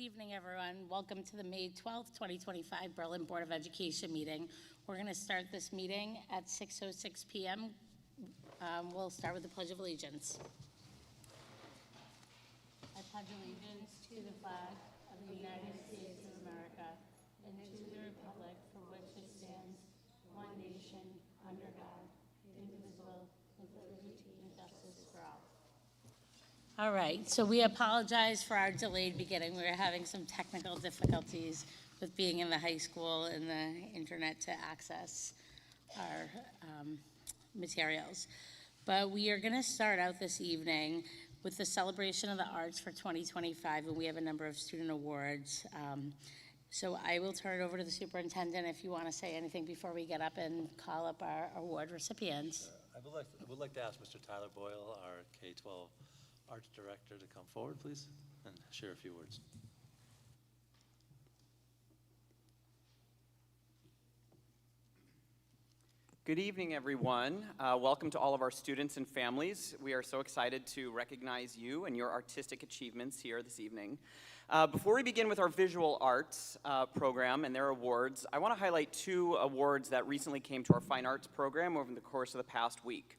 Good evening, everyone. Welcome to the May 12th, 2025 Berlin Board of Education meeting. We're going to start this meeting at 6:06 p.m. We'll start with the Pledge of Allegiance. I pledge allegiance to the flag of the United States of America and to the republic for which it stands, one nation, under God, indivisible, with liberty and justice for all. All right, so we apologize for our delayed beginning. We were having some technical difficulties with being in the high school and the internet to access our materials. But we are going to start out this evening with the celebration of the arts for 2025, and we have a number of student awards. So I will turn it over to the superintendent if you want to say anything before we get up and call up our award recipients. I would like to ask Mr. Tyler Boyle, our K-12 Arts Director, to come forward, please, and share a few words. Good evening, everyone. Welcome to all of our students and families. We are so excited to recognize you and your artistic achievements here this evening. Before we begin with our visual arts program and their awards, I want to highlight two awards that recently came to our fine arts program over the course of the past week.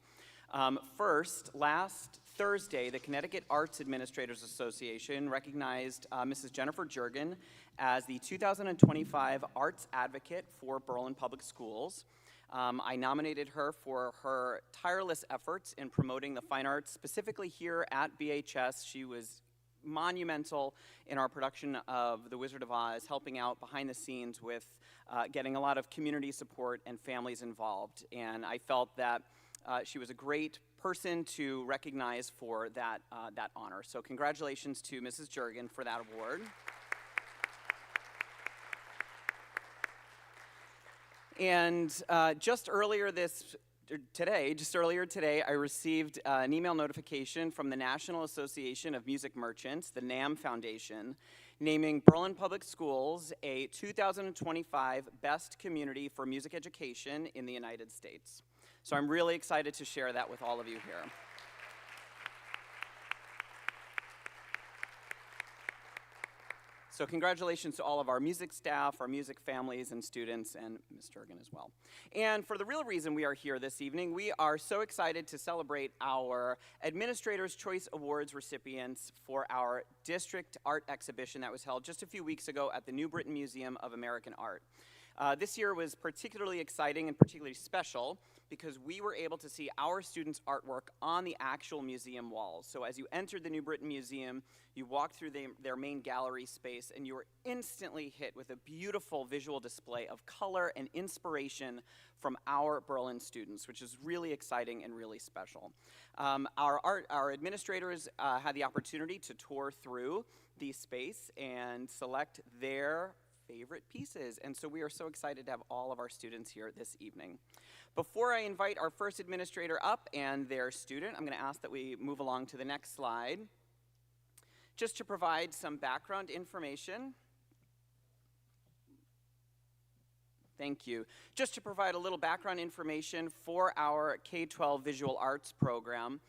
First, last Thursday, the Connecticut Arts Administrators Association recognized Mrs. Jennifer Jurgen as the 2025 Arts Advocate for Berlin Public Schools. I nominated her for her tireless efforts in promoting the fine arts, specifically here at BHS. She was monumental in our production of The Wizard of Oz, helping out behind the scenes with getting a lot of community support and families involved. And I felt that she was a great person to recognize for that honor. So congratulations to Mrs. Jurgen for that award. And just earlier today, I received an email notification from the National Association of Music Merchants, the NAMM Foundation, naming Berlin Public Schools a 2025 Best Community for Music Education in the United States. So I'm really excited to share that with all of you here. So congratulations to all of our music staff, our music families and students, and Ms. Jurgen as well. And for the real reason we are here this evening, we are so excited to celebrate our Administrator's Choice Awards recipients for our district art exhibition that was held just a few weeks ago at the New Britain Museum of American Art. This year was particularly exciting and particularly special because we were able to see our students' artwork on the actual museum walls. So as you entered the New Britain Museum, you walked through their main gallery space, and you were instantly hit with a beautiful visual display of color and inspiration from our Berlin students, which is really exciting and really special. Our administrators had the opportunity to tour through the space and select their favorite pieces, and so we are so excited to have all of our students here this evening. Before I invite our first administrator up and their student, I'm going to ask that we move along to the next slide. Just to provide some background information. Thank you. Just to provide a little background information for our K-12 Visual Arts program.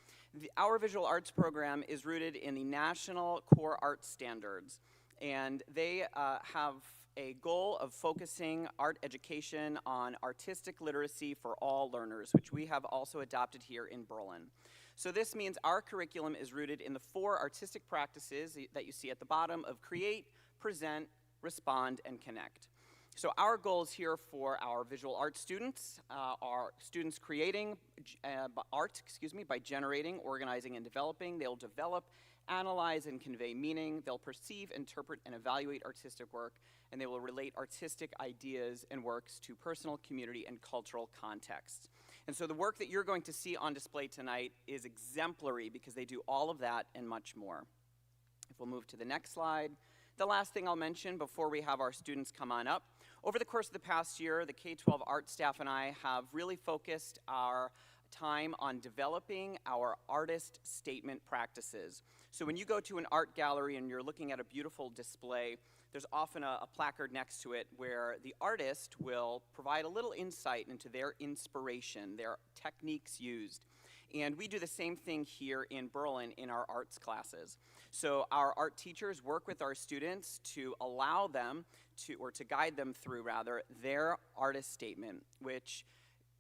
Our Visual Arts program is rooted in the National Core Arts Standards, and they have a goal of focusing art education on artistic literacy for all learners, which we have also adopted here in Berlin. So this means our curriculum is rooted in the 4 artistic practices that you see at the bottom of create, present, respond, and connect. So our goals here for our visual arts students are students creating art, by generating, organizing, and developing. They'll develop, analyze, and convey meaning. They'll perceive, interpret, and evaluate artistic work, and they will relate artistic ideas and works to personal, community, and cultural contexts. And so the work that you're going to see on display tonight is exemplary because they do all of that and much more. If we'll move to the next slide. The last thing I'll mention before we have our students come on up, over the course of the past year, the K-12 art staff and I have really focused our time on developing our artist statement practices. So when you go to an art gallery and you're looking at a beautiful display, there's often a placard next to it where the artist will provide a little insight into their inspiration, their techniques used. And we do the same thing here in Berlin in our arts classes. So our art teachers work with our students to allow them to, or to guide them through rather, their artist statement, which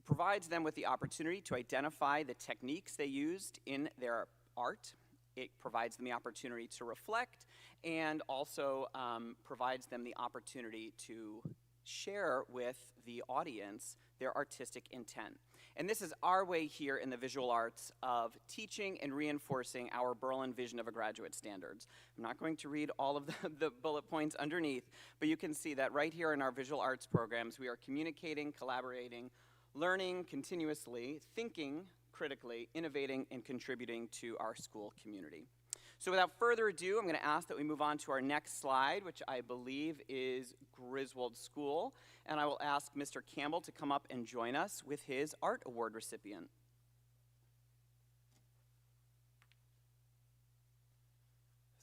provides them with the opportunity to identify the techniques they used in their art. It provides them the opportunity to reflect, and also provides them the opportunity to share with the audience their artistic intent. And this is our way here in the visual arts of teaching and reinforcing our Berlin vision of a graduate standards. I'm not going to read all of the bullet points underneath, but you can see that right here in our visual arts programs, we are communicating, collaborating, learning continuously, thinking critically, innovating, and contributing to our school community. So without further ado, I'm going to ask that we move on to our next slide, which I believe is Griswold School. And I will ask Mr. Campbell to come up and join us with his art award recipient.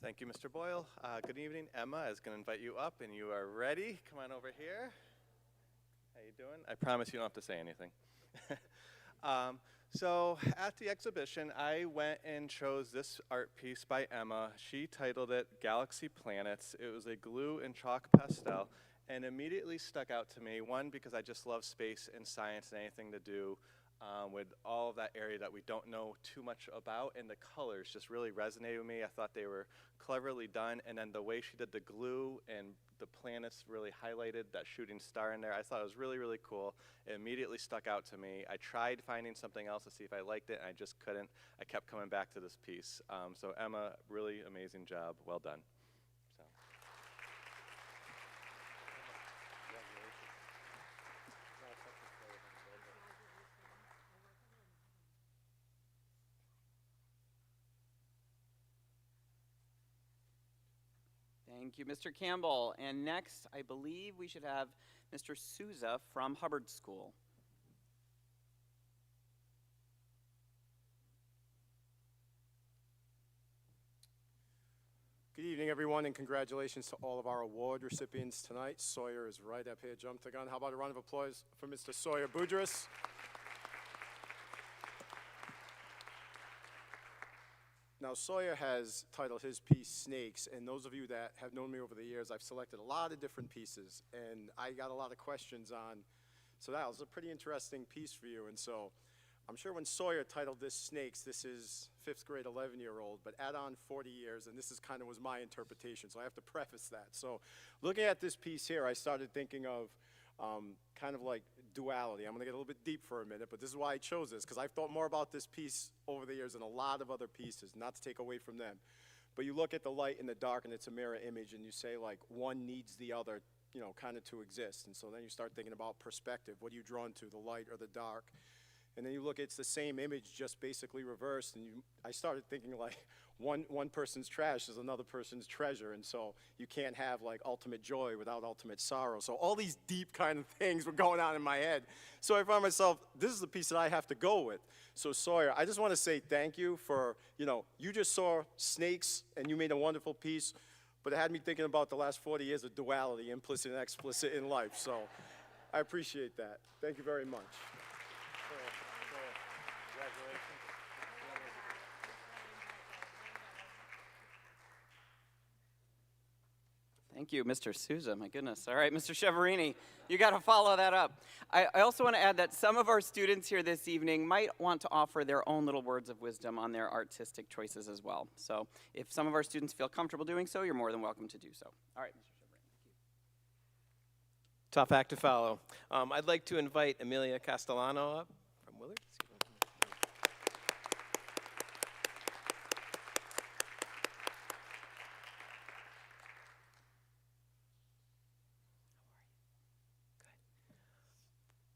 Thank you, Mr. Boyle. Good evening. Emma is going to invite you up, and you are ready. Come on over here. How you doing? I promise you don't have to say anything. So at the exhibition, I went and chose this art piece by Emma. She titled it Galaxy Planets. It was a glue and chalk pastel, and immediately stuck out to me, one, because I just love space and science and anything to do with all of that area that we don't know too much about, and the colors just really resonated with me. I thought they were cleverly done, and then the way she did the glue and the planets really highlighted that shooting star in there. I thought it was really, really cool. It immediately stuck out to me. I tried finding something else to see if I liked it, and I just couldn't. I kept coming back to this piece. So Emma, really amazing job. Well done. So. Thank you, Mr. Campbell. And next, I believe we should have Mr. Souza from Hubbard School. Good evening, everyone, and congratulations to all of our award recipients tonight. Sawyer is right up here, jumped the gun. How about a round of applause for Mr. Sawyer Boudris? Now, Sawyer has titled his piece Snakes, and those of you that have known me over the years, I've selected a lot of different pieces, and I got a lot of questions on, so that was a pretty interesting piece for you, and so I'm sure when Sawyer titled this Snakes, this is 5th grade 11-year-old, but add on 40 years, and this is kind of was my interpretation, so I have to preface that. So looking at this piece here, I started thinking of kind of like duality. I'm going to get a little bit deep for a minute, but this is why I chose this, because I've thought more about this piece over the years than a lot of other pieces, not to take away from them. But you look at the light and the dark, and it's a mirror image, and you say, like, one needs the other, you know, kind of to exist. And so then you start thinking about perspective. What are you drawn to, the light or the dark? And then you look, it's the same image, just basically reversed, and I started thinking, like, one person's trash is another person's treasure, and so you can't have, like, ultimate joy without ultimate sorrow. So all these deep kind of things were going on in my head. So I found myself, this is the piece that I have to go with. So Sawyer, I just want to say thank you for, you know, you just saw Snakes, and you made a wonderful piece, but it had me thinking about the last 40 years of duality, implicit and explicit in life. So I appreciate that. Thank you very much. Thank you, Mr. Souza. My goodness. All right, Mr. Cheverini, you got to follow that up. I also want to add that some of our students here this evening might want to offer their own little words of wisdom on their artistic choices as well. So if some of our students feel comfortable doing so, you're more than welcome to do so. All right, Mr. Cheverini. Tough act to follow. I'd like to invite Amelia Castellano up from Willard.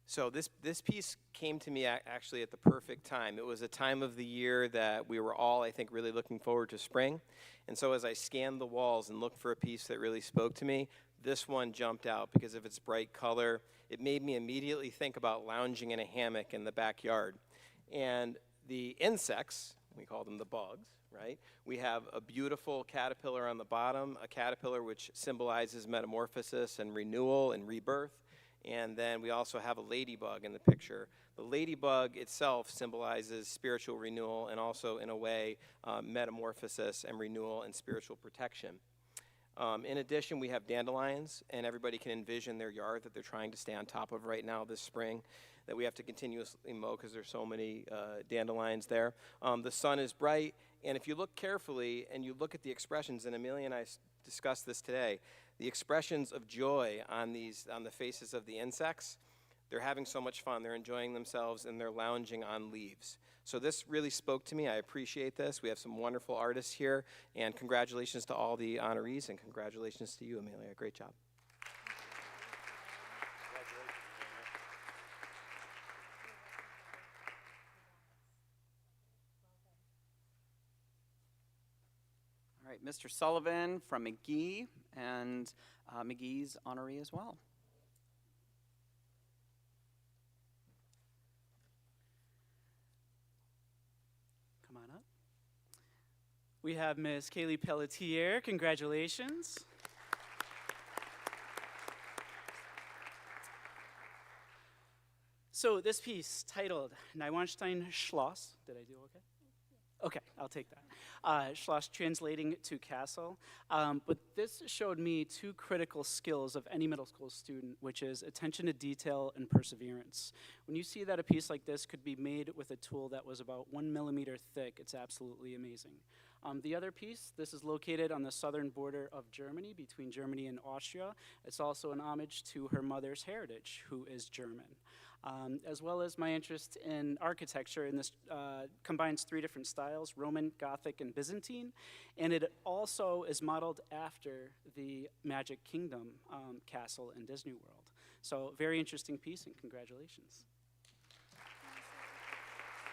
So this piece came to me actually at the perfect time. It was a time of the year that we were all, I think, really looking forward to spring. And so as I scanned the walls and looked for a piece that really spoke to me, this one jumped out because of its bright color. It made me immediately think about lounging in a hammock in the backyard. And the insects, we call them the bugs, right? We have a beautiful caterpillar on the bottom, a caterpillar which symbolizes metamorphosis and renewal and rebirth. And then we also have a ladybug in the picture. The ladybug itself symbolizes spiritual renewal and also, in a way, metamorphosis and renewal and spiritual protection. In addition, we have dandelions, and everybody can envision their yard that they're trying to stay on top of right now this spring, that we have to continuously mow because there's so many dandelions there. The sun is bright, and if you look carefully and you look at the expressions, and Amelia and I discussed this today, the expressions of joy on the faces of the insects, they're having so much fun. They're enjoying themselves, and they're lounging on leaves. So this really spoke to me. I appreciate this. We have some wonderful artists here, and congratulations to all the honorees, and congratulations to you, Amelia. Great job. All right, Mr. Sullivan from McGee, and McGee's honoree as well. Come on up. We have Ms. Kaylee Pelletier. Congratulations. So this piece titled Neuschwanstein Schloss, did I do okay? Okay, I'll take that. Schloss translating to castle. But this showed me two critical skills of any middle school student, which is attention to detail and perseverance. When you see that a piece like this could be made with a tool that was about 1 millimeter thick, it's absolutely amazing. The other piece, this is located on the southern border of Germany, between Germany and Austria. It's also an homage to her mother's heritage, who is German. As well as my interest in architecture, and this combines 3 different styles, Roman, Gothic, and Byzantine, and it also is modeled after the Magic Kingdom castle in Disney World. So very interesting piece, and congratulations.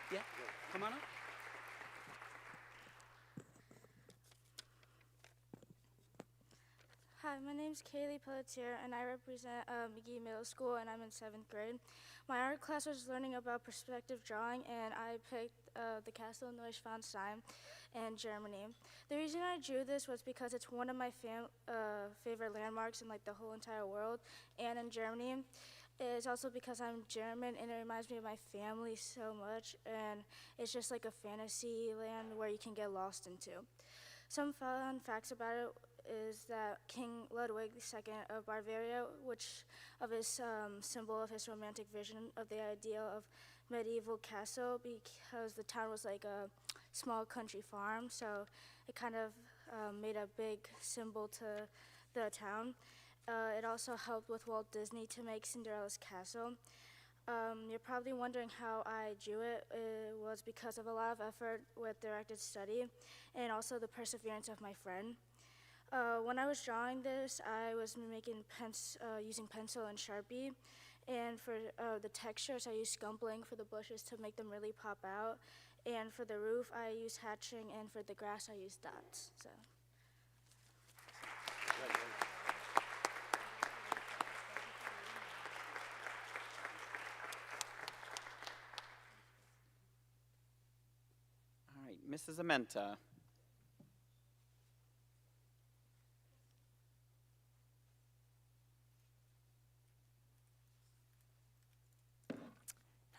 Yeah, come on up. Hi, my name's Kaylee Pelletier, and I represent McGee Middle School, and I'm in 7th grade. My art class was learning about perspective drawing, and I picked the Castle Neuschwanstein in Germany. The reason I drew this was because it's one of my favorite landmarks in like the whole entire world, and in Germany. It's also because I'm German, and it reminds me of my family so much, and it's just like a fantasy land where you can get lost into. Some fun facts about it is that King Ludwig II of Bavaria, which of his symbol of his romantic vision of the ideal of medieval castle, because the town was like a small country farm, so it kind of made a big symbol to the town. It also helped with Walt Disney to make Cinderella's castle. You're probably wondering how I drew it. It was because of a lot of effort with directed study and also the perseverance of my friend. When I was drawing this, I was using pencil and Sharpie, and for the textures, I used scumbling for the bushes to make them really pop out, and for the roof, I used hatching, and for the grass, I used dots. So. All right, Mrs. Amenta.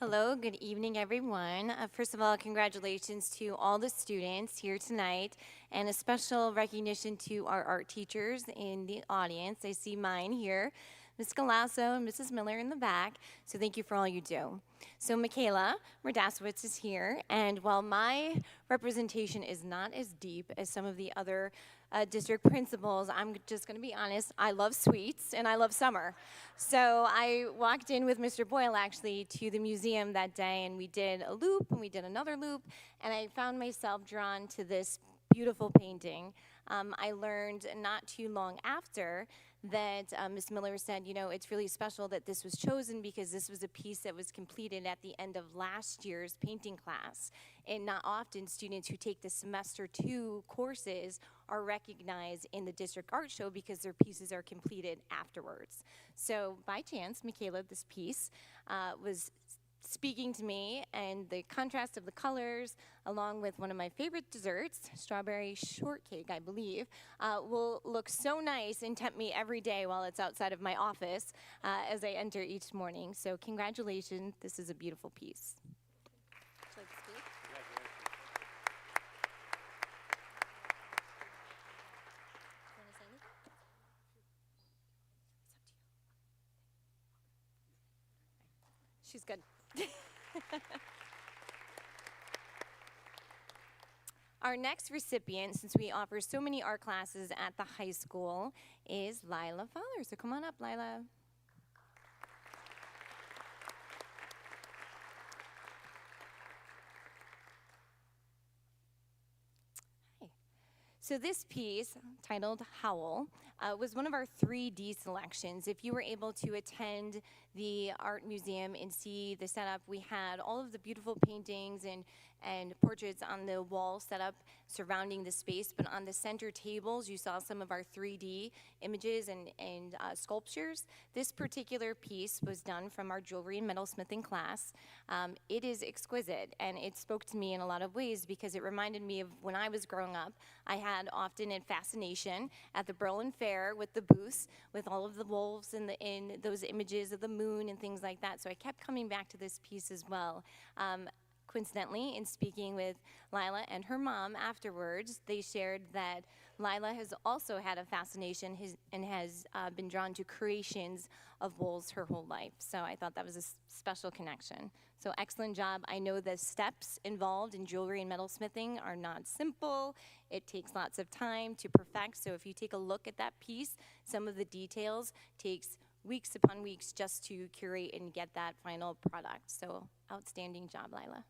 Hello, good evening, everyone. First of all, congratulations to all the students here tonight, and a special recognition to our art teachers in the audience. I see mine here, Ms. Galasso and Mrs. Miller in the back, so thank you for all you do. So Michaela Mordasowitz is here, and while my representation is not as deep as some of the other district principals, I'm just going to be honest, I love sweets and I love summer. So I walked in with Mr. Boyle actually to the museum that day, and we did a loop and we did another loop, and I found myself drawn to this beautiful painting. I learned not too long after that Ms. Miller said, you know, it's really special that this was chosen because this was a piece that was completed at the end of last year's painting class. And not often students who take the semester 2 courses are recognized in the district art show because their pieces are completed afterwards. So by chance, Michaela, this piece was speaking to me, and the contrast of the colors, along with one of my favorite desserts, strawberry shortcake, I believe, will look so nice and tempt me every day while it's outside of my office as I enter each morning. So congratulations, this is a beautiful piece. Would you like to speak? Do you want to say anything? She's good. Our next recipient, since we offer so many art classes at the high school, is Lila Fowler. So come on up, Lila. Hi. So this piece, titled Howl, was one of our 3D selections. If you were able to attend the art museum and see the setup, we had all of the beautiful paintings and portraits on the wall set up surrounding the space, but on the center tables you saw some of our 3D images and sculptures. This particular piece was done from our jewelry and metalsmithing class. It is exquisite, and it spoke to me in a lot of ways because it reminded me of when I was growing up. I had often a fascination at the Berlin Fair with the booths, with all of the wolves and those images of the moon and things like that. So I kept coming back to this piece as well. Coincidentally, in speaking with Lila and her mom afterwards, they shared that Lila has also had a fascination and has been drawn to creations of wolves her whole life. So I thought that was a special connection. So excellent job. I know the steps involved in jewelry and metalsmithing are not simple. It takes lots of time to perfect. So if you take a look at that piece, some of the details takes weeks upon weeks just to curate and get that final product. So outstanding job, Lila.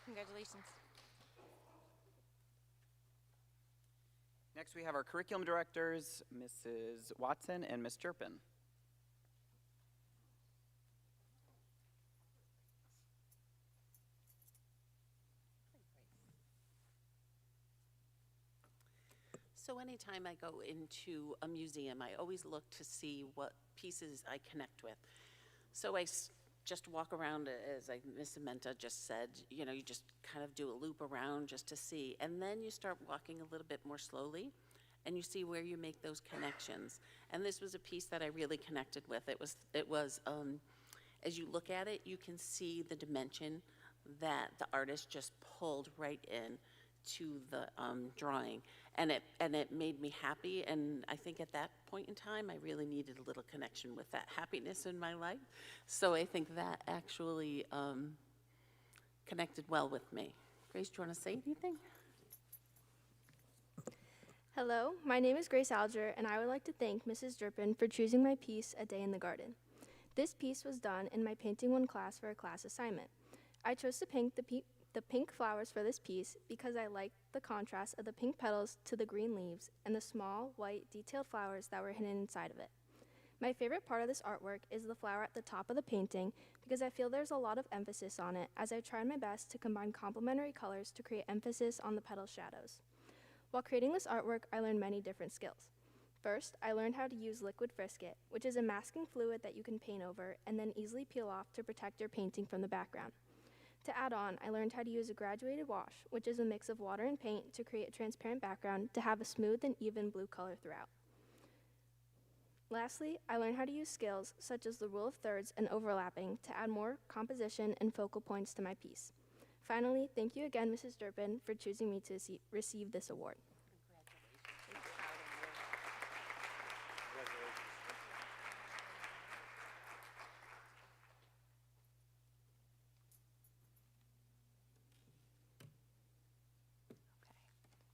Congratulations. Next, we have our curriculum directors, Mrs. Watson and Ms. Jerpin. So anytime I go into a museum, I always look to see what pieces I connect with. So I just walk around, as Ms. Amenta just said, you know, you just kind of do a loop around just to see. And then you start walking a little bit more slowly, and you see where you make those connections. And this was a piece that I really connected with. It was as you look at it, you can see the dimension that the artist just pulled right in to the drawing, and it made me happy. And I think at that point in time, I really needed a little connection with that happiness in my life. So I think that actually connected well with me. Grace, do you want to say anything? Hello, my name is Grace Alger, and I would like to thank Mrs. Jerpin for choosing my piece, A Day in the Garden. This piece was done in my Painting One class for a class assignment. I chose to paint the pink flowers for this piece because I liked the contrast of the pink petals to the green leaves and the small, white, detailed flowers that were hidden inside of it. My favorite part of this artwork is the flower at the top of the painting because I feel there's a lot of emphasis on it, as I tried my best to combine complementary colors to create emphasis on the petal shadows. While creating this artwork, I learned many different skills. First, I learned how to use liquid frisket, which is a masking fluid that you can paint over and then easily peel off to protect your painting from the background. To add on, I learned how to use a graduated wash, which is a mix of water and paint to create a transparent background to have a smooth and even blue color throughout. Lastly, I learned how to use skills such as the rule of thirds and overlapping to add more composition and focal points to my piece. Finally, thank you again, Mrs. Jerpin, for choosing me to receive this award.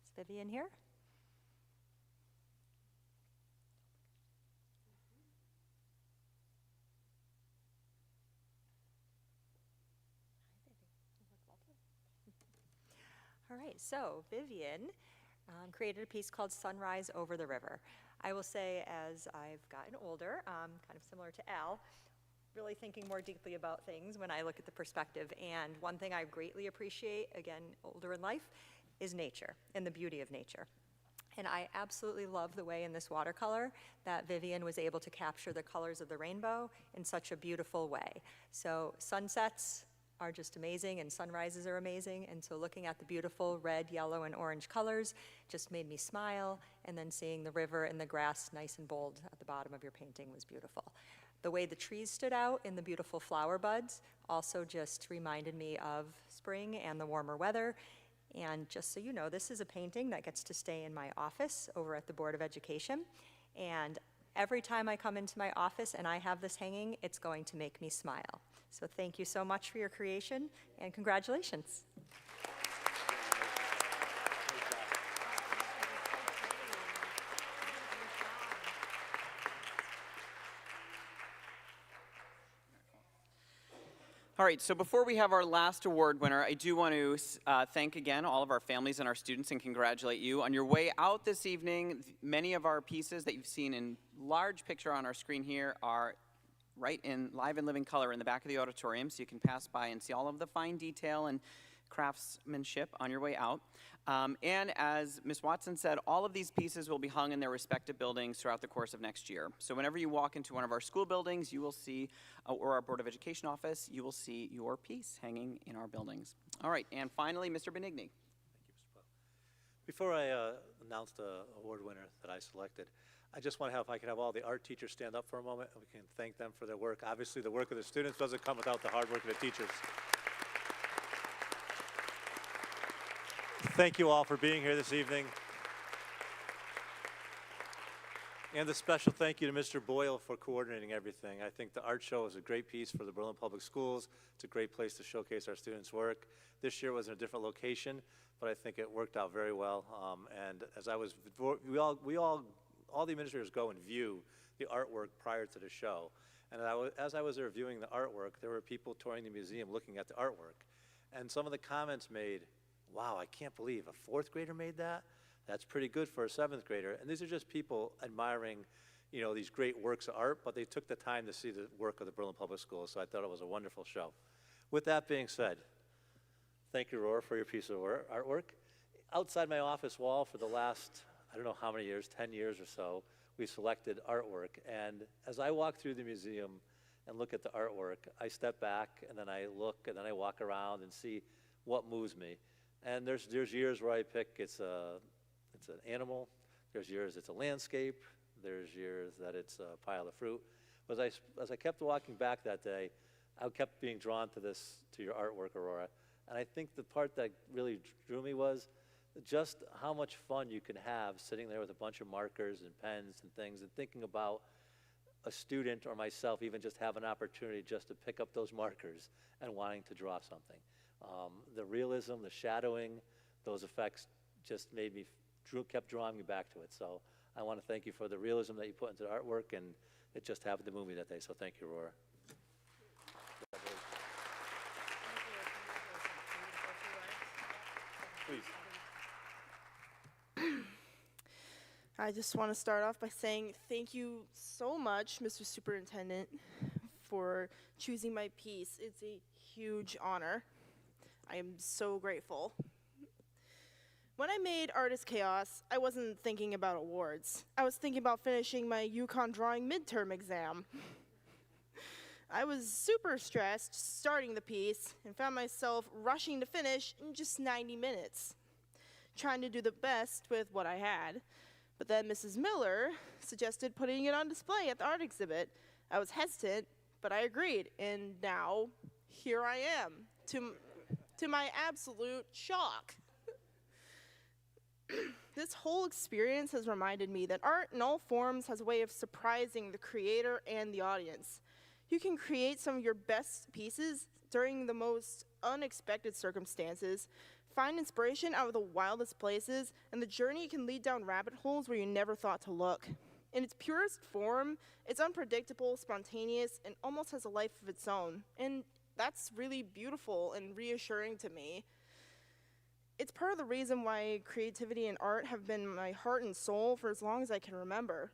Is Vivian here? All right, so Vivian created a piece called Sunrise Over the River. I will say, as I've gotten older, kind of similar to Al, really thinking more deeply about things when I look at the perspective. And one thing I greatly appreciate, again, older in life, is nature and the beauty of nature. And I absolutely love the way in this watercolor that Vivian was able to capture the colors of the rainbow in such a beautiful way. So sunsets are just amazing and sunrises are amazing. And so looking at the beautiful red, yellow, and orange colors just made me smile. And then seeing the river and the grass nice and bold at the bottom of your painting was beautiful. The way the trees stood out in the beautiful flower buds also just reminded me of spring and the warmer weather. And just so you know, this is a painting that gets to stay in my office over at the Board of Education. And every time I come into my office and I have this hanging, it's going to make me smile. So thank you so much for your creation, and congratulations. All right, so before we have our last award winner, I do want to thank again all of our families and our students and congratulate you. On your way out this evening, many of our pieces that you've seen in large picture on our screen here are right in live and living color in the back of the auditorium, so you can pass by and see all of the fine detail and craftsmanship on your way out. And as Ms. Watson said, all of these pieces will be hung in their respective buildings throughout the course of next year. So whenever you walk into one of our school buildings, you will see, or our Board of Education office, you will see your piece hanging in our buildings. All right, and finally, Mr. Benigni. Before I announce the award winner that I selected, I just want to have, if I could have all the art teachers stand up for a moment, and we can thank them for their work. Obviously, the work of the students doesn't come without the hard work of the teachers. Thank you all for being here this evening. And a special thank you to Mr. Boyle for coordinating everything. I think the art show is a great piece for the Berlin Public Schools. It's a great place to showcase our students' work. This year was in a different location, but I think it worked out very well. And as I was, all the administrators go and view the artwork prior to the show. And as I was there viewing the artwork, there were people touring the museum looking at the artwork. And some of the comments made, wow, I can't believe a fourth grader made that? That's pretty good for a seventh grader. And these are just people admiring, you know, these great works of art, but they took the time to see the work of the Berlin Public Schools, so I thought it was a wonderful show. With that being said, thank you, Aurora, for your piece of artwork. Outside my office wall for the last, I don't know how many years, 10 years or so, we selected artwork. And as I walk through the museum and look at the artwork, I step back and then I look and then I walk around and see what moves me. And there's years where I pick it's an animal, there's years it's a landscape, there's years that it's a pile of fruit. But as I kept walking back that day, I kept being drawn to your artwork, Aurora. And I think the part that really drew me was just how much fun you can have sitting there with a bunch of markers and pens and things and thinking about a student or myself even just have an opportunity just to pick up those markers and wanting to draw something. The realism, the shadowing, those effects just kept drawing me back to it. So I want to thank you for the realism that you put into the artwork, and it just happened to move me that day. So thank you, Aurora. Please. I just want to start off by saying thank you so much, Mr. Superintendent, for choosing my piece. It's a huge honor. I am so grateful. When I made Artist Chaos, I wasn't thinking about awards. I was thinking about finishing my UConn drawing midterm exam. I was super stressed starting the piece and found myself rushing to finish in just 90 minutes, trying to do the best with what I had. But then Mrs. Miller suggested putting it on display at the art exhibit. I was hesitant, but I agreed, and now here I am, to my absolute shock. This whole experience has reminded me that art in all forms has a way of surprising the creator and the audience. You can create some of your best pieces during the most unexpected circumstances, find inspiration out of the wildest places, and the journey can lead down rabbit holes where you never thought to look. In its purest form, it's unpredictable, spontaneous, and almost has a life of its own. And that's really beautiful and reassuring to me. It's part of the reason why creativity and art have been my heart and soul for as long as I can remember.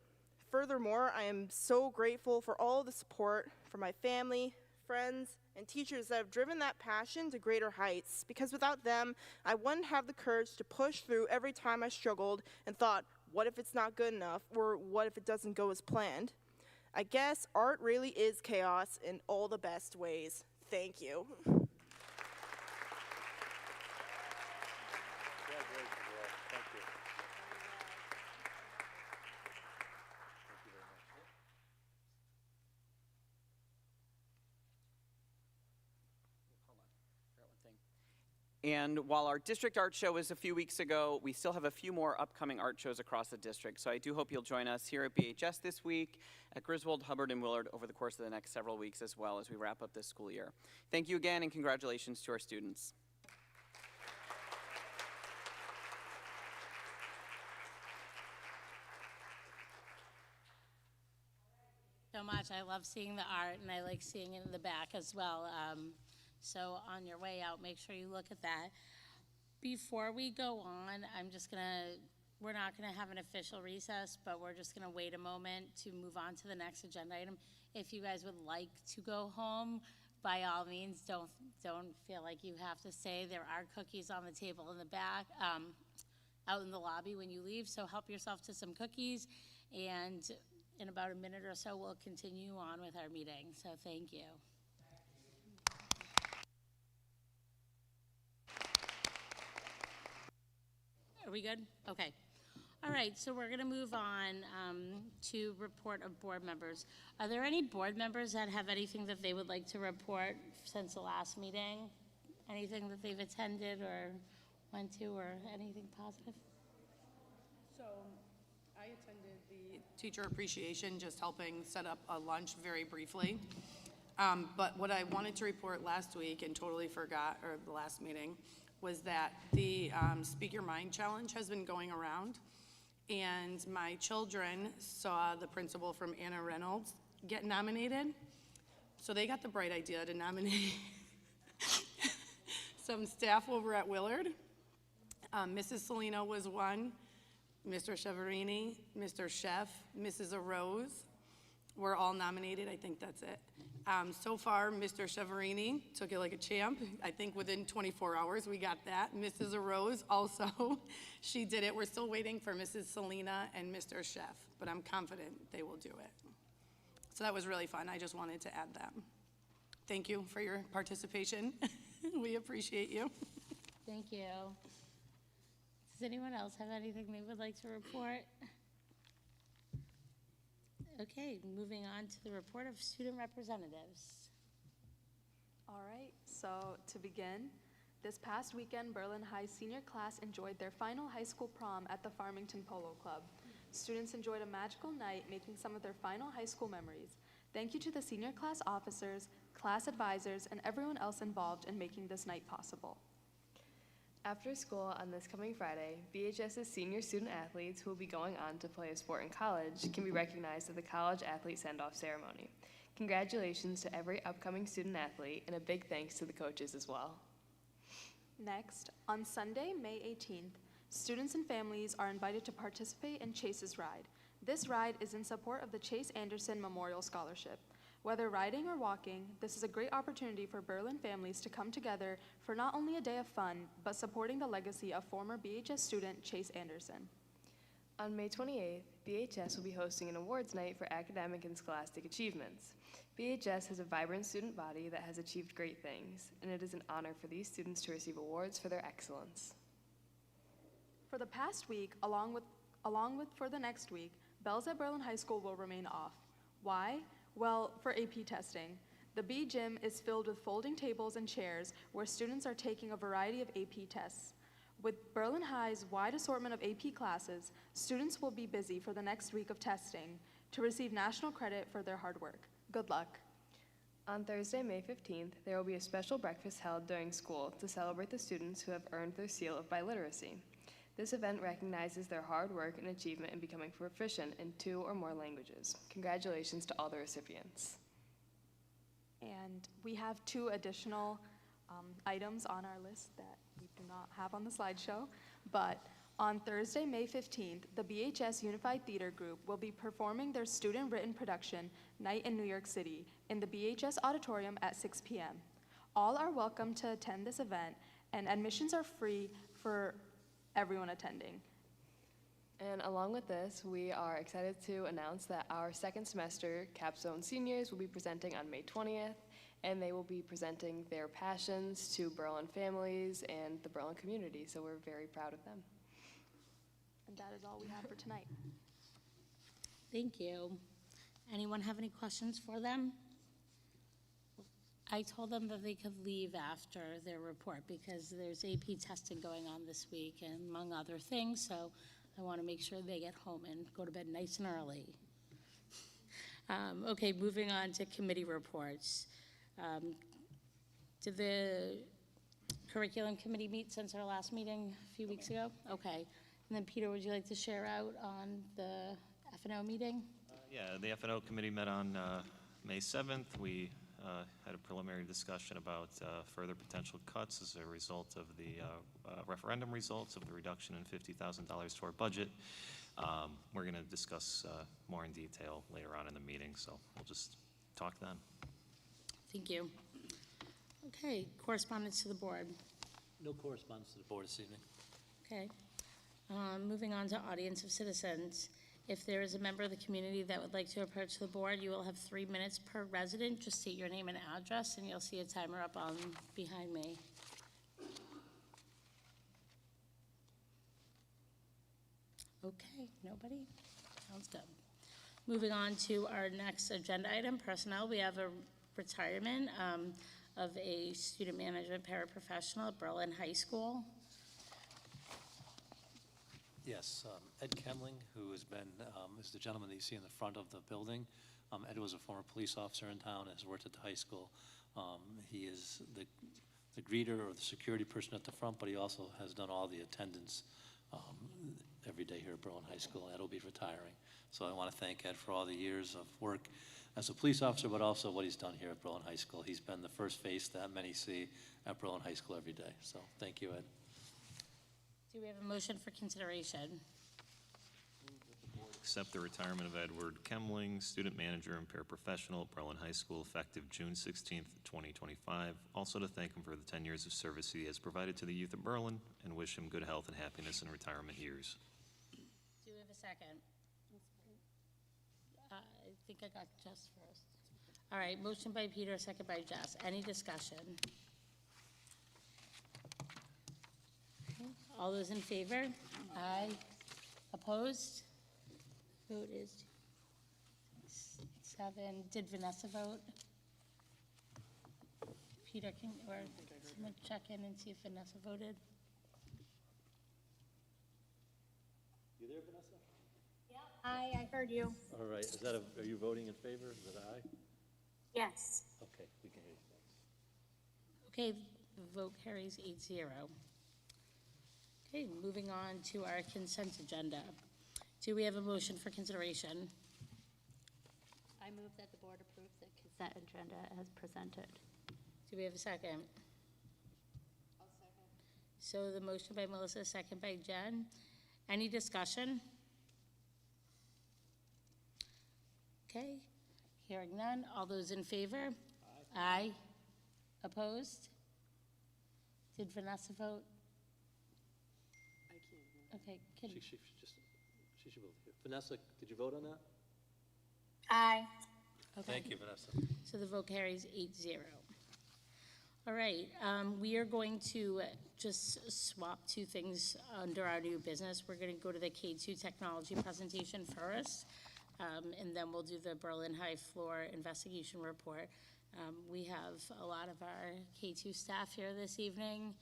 Furthermore, I am so grateful for all the support from my family, friends, and teachers that have driven that passion to greater heights, because without them, I wouldn't have the courage to push through every time I struggled and thought, what if it's not good enough, or what if it doesn't go as planned? I guess art really is chaos in all the best ways. Thank you. And while our district art show was a few weeks ago, we still have a few more upcoming art shows across the district. So I do hope you'll join us here at BHS this week, at Griswold, Hubbard, and Willard over the course of the next several weeks as well as we wrap up this school year. Thank you again, and congratulations to our students. So much. I love seeing the art, and I like seeing it in the back as well. So on your way out, make sure you look at that. Before we go on, we're not gonna have an official recess, but we're just gonna wait a moment to move on to the next agenda item. If you guys would like to go home, by all means, don't feel like you have to stay. There are cookies on the table in the back, out in the lobby when you leave, so help yourself to some cookies, and in about a minute or so, we'll continue on with our meeting, so thank you. Are we good? Okay. All right, so we're gonna move on to report of board members. Are there any board members that have anything that they would like to report since the last meeting? Anything that they've attended or went to, or anything positive? So I attended the teacher appreciation, just helping set up a lunch very briefly. But what I wanted to report last week and totally forgot, or the last meeting, was that the Speak Your Mind Challenge has been going around. And my children saw the principal from Anna Reynolds get nominated. So they got the bright idea to nominate some staff over at Willard. Mrs. Salino was one, Mr. Cheverini, Mr. Chef, Mrs. Arose were all nominated. I think that's it. So far, Mr. Cheverini took it like a champ. I think within 24 hours we got that. Mrs. Arose also, she did it. We're still waiting for Mrs. Selena and Mr. Chef, but I'm confident they will do it. So that was really fun. I just wanted to add that. Thank you for your participation. We appreciate you. Thank you. Does anyone else have anything they would like to report? Okay, moving on to the report of student representatives. All right, so to begin, this past weekend, Berlin High senior class enjoyed their final high school prom at the Farmington Polo Club. Students enjoyed a magical night, making some of their final high school memories. Thank you to the senior class officers, class advisors, and everyone else involved in making this night possible. After school on this coming Friday, BHS's senior student athletes who will be going on to play a sport in college can be recognized at the college athlete send-off ceremony. Congratulations to every upcoming student athlete, and a big thanks to the coaches as well. Next, on Sunday, May 18th, students and families are invited to participate in Chase's Ride. This ride is in support of the Chase Anderson Memorial Scholarship. Whether riding or walking, this is a great opportunity for Berlin families to come together for not only a day of fun, but supporting the legacy of former BHS student Chase Anderson. On May 28th, BHS will be hosting an awards night for academic and scholastic achievements. BHS has a vibrant student body that has achieved great things, and it is an honor for these students to receive awards for their excellence. For the past week, along with for the next week, bells at Berlin High School will remain off. Why? Well, for AP testing. The B gym is filled with folding tables and chairs where students are taking a variety of AP tests. With Berlin High's wide assortment of AP classes, students will be busy for the next week of testing to receive national credit for their hard work. Good luck. On Thursday, May 15th, there will be a special breakfast held during school to celebrate the students who have earned their seal of biliteracy. This event recognizes their hard work and achievement in becoming proficient in 2 or more languages. Congratulations to all the recipients. And we have 2 additional items on our list that we do not have on the slideshow. But On Thursday, May 15th, the BHS Unified Theater Group will be performing their student-written production, Night in New York City, in the BHS Auditorium at 6 p.m. All are welcome to attend this event, and admissions are free for everyone attending. And along with this, we are excited to announce that our second semester capstone seniors will be presenting on May 20th, and they will be presenting their passions to Berlin families and the Berlin community, so we're very proud of them. And that is all we have for tonight. Thank you. Anyone have any questions for them? I told them that they could leave after their report because there's AP testing going on this week and among other things, so I want to make sure they get home and go to bed nice and early. Okay, moving on to committee reports. Did the curriculum committee meet since our last meeting a few weeks ago? Okay. And then Peter, would you like to share out on the F&O meeting? Yeah, the F&O committee met on May 7th. We had a preliminary discussion about further potential cuts as a result of the referendum results of the reduction in $50,000 to our budget. We're going to discuss more in detail later on in the meeting, so we'll just talk then. Thank you. Okay, correspondence to the board. No correspondence to the board this evening. Okay. Moving on to audience of citizens. If there is a member of the community that would like to approach the board, you will have 3 minutes per resident. Just state your name and address, and you'll see a timer up on behind me. Okay, nobody? Sounds good. Moving on to our next agenda item, personnel. We have a retirement of a student management paraprofessional at Berlin High School. Yes, Ed Kemling, who has been, is the gentleman that you see in the front of the building. Ed was a former police officer in town, has worked at the high school. He is the greeter or the security person at the front, but he also has done all the attendance every day here at Berlin High School. Ed will be retiring. So I want to thank Ed for all the years of work as a police officer, but also what he's done here at Berlin High School. He's been the first face that many see at Berlin High School every day. So thank you, Ed. Do we have a motion for consideration? Accept the retirement of Edward Kemling, student manager and paraprofessional at Berlin High School, effective June 16th, 2025. Also to thank him for the 10 years of service he has provided to the youth of Berlin and wish him good health and happiness in retirement years. Do we have a second? I think I got Jess first. All right, motion by Peter, second by Jess. Any discussion? Okay. All those in favor? Aye. Opposed? Vote is 7. Did Vanessa vote? Peter, can, or someone check in and see if Vanessa voted? You there, Vanessa? Aye, I heard you. All right, is that are you voting in favor? Is that aye? Yes. Okay, we can hear you. Okay, the vote carries 8-0. Okay, moving on to our consent agenda. Do we have a motion for consideration? I move that the board approve the consent agenda as presented. Do we have a second? I'll second. So the motion by Melissa, second by Jen. Any discussion? Okay, hearing none. All those in favor? Aye. Opposed? Did Vanessa vote? I can't. Okay, can, She should vote here. Vanessa, did you vote on that? Aye. okay. Thank you, Vanessa. So the vote carries 8-0. All right, we are going to just swap 2 things under our new business. We're going to go to the K2 technology presentation first, and then we'll do the Berlin High floor investigation report. We have a lot of our K2 staff here this evening,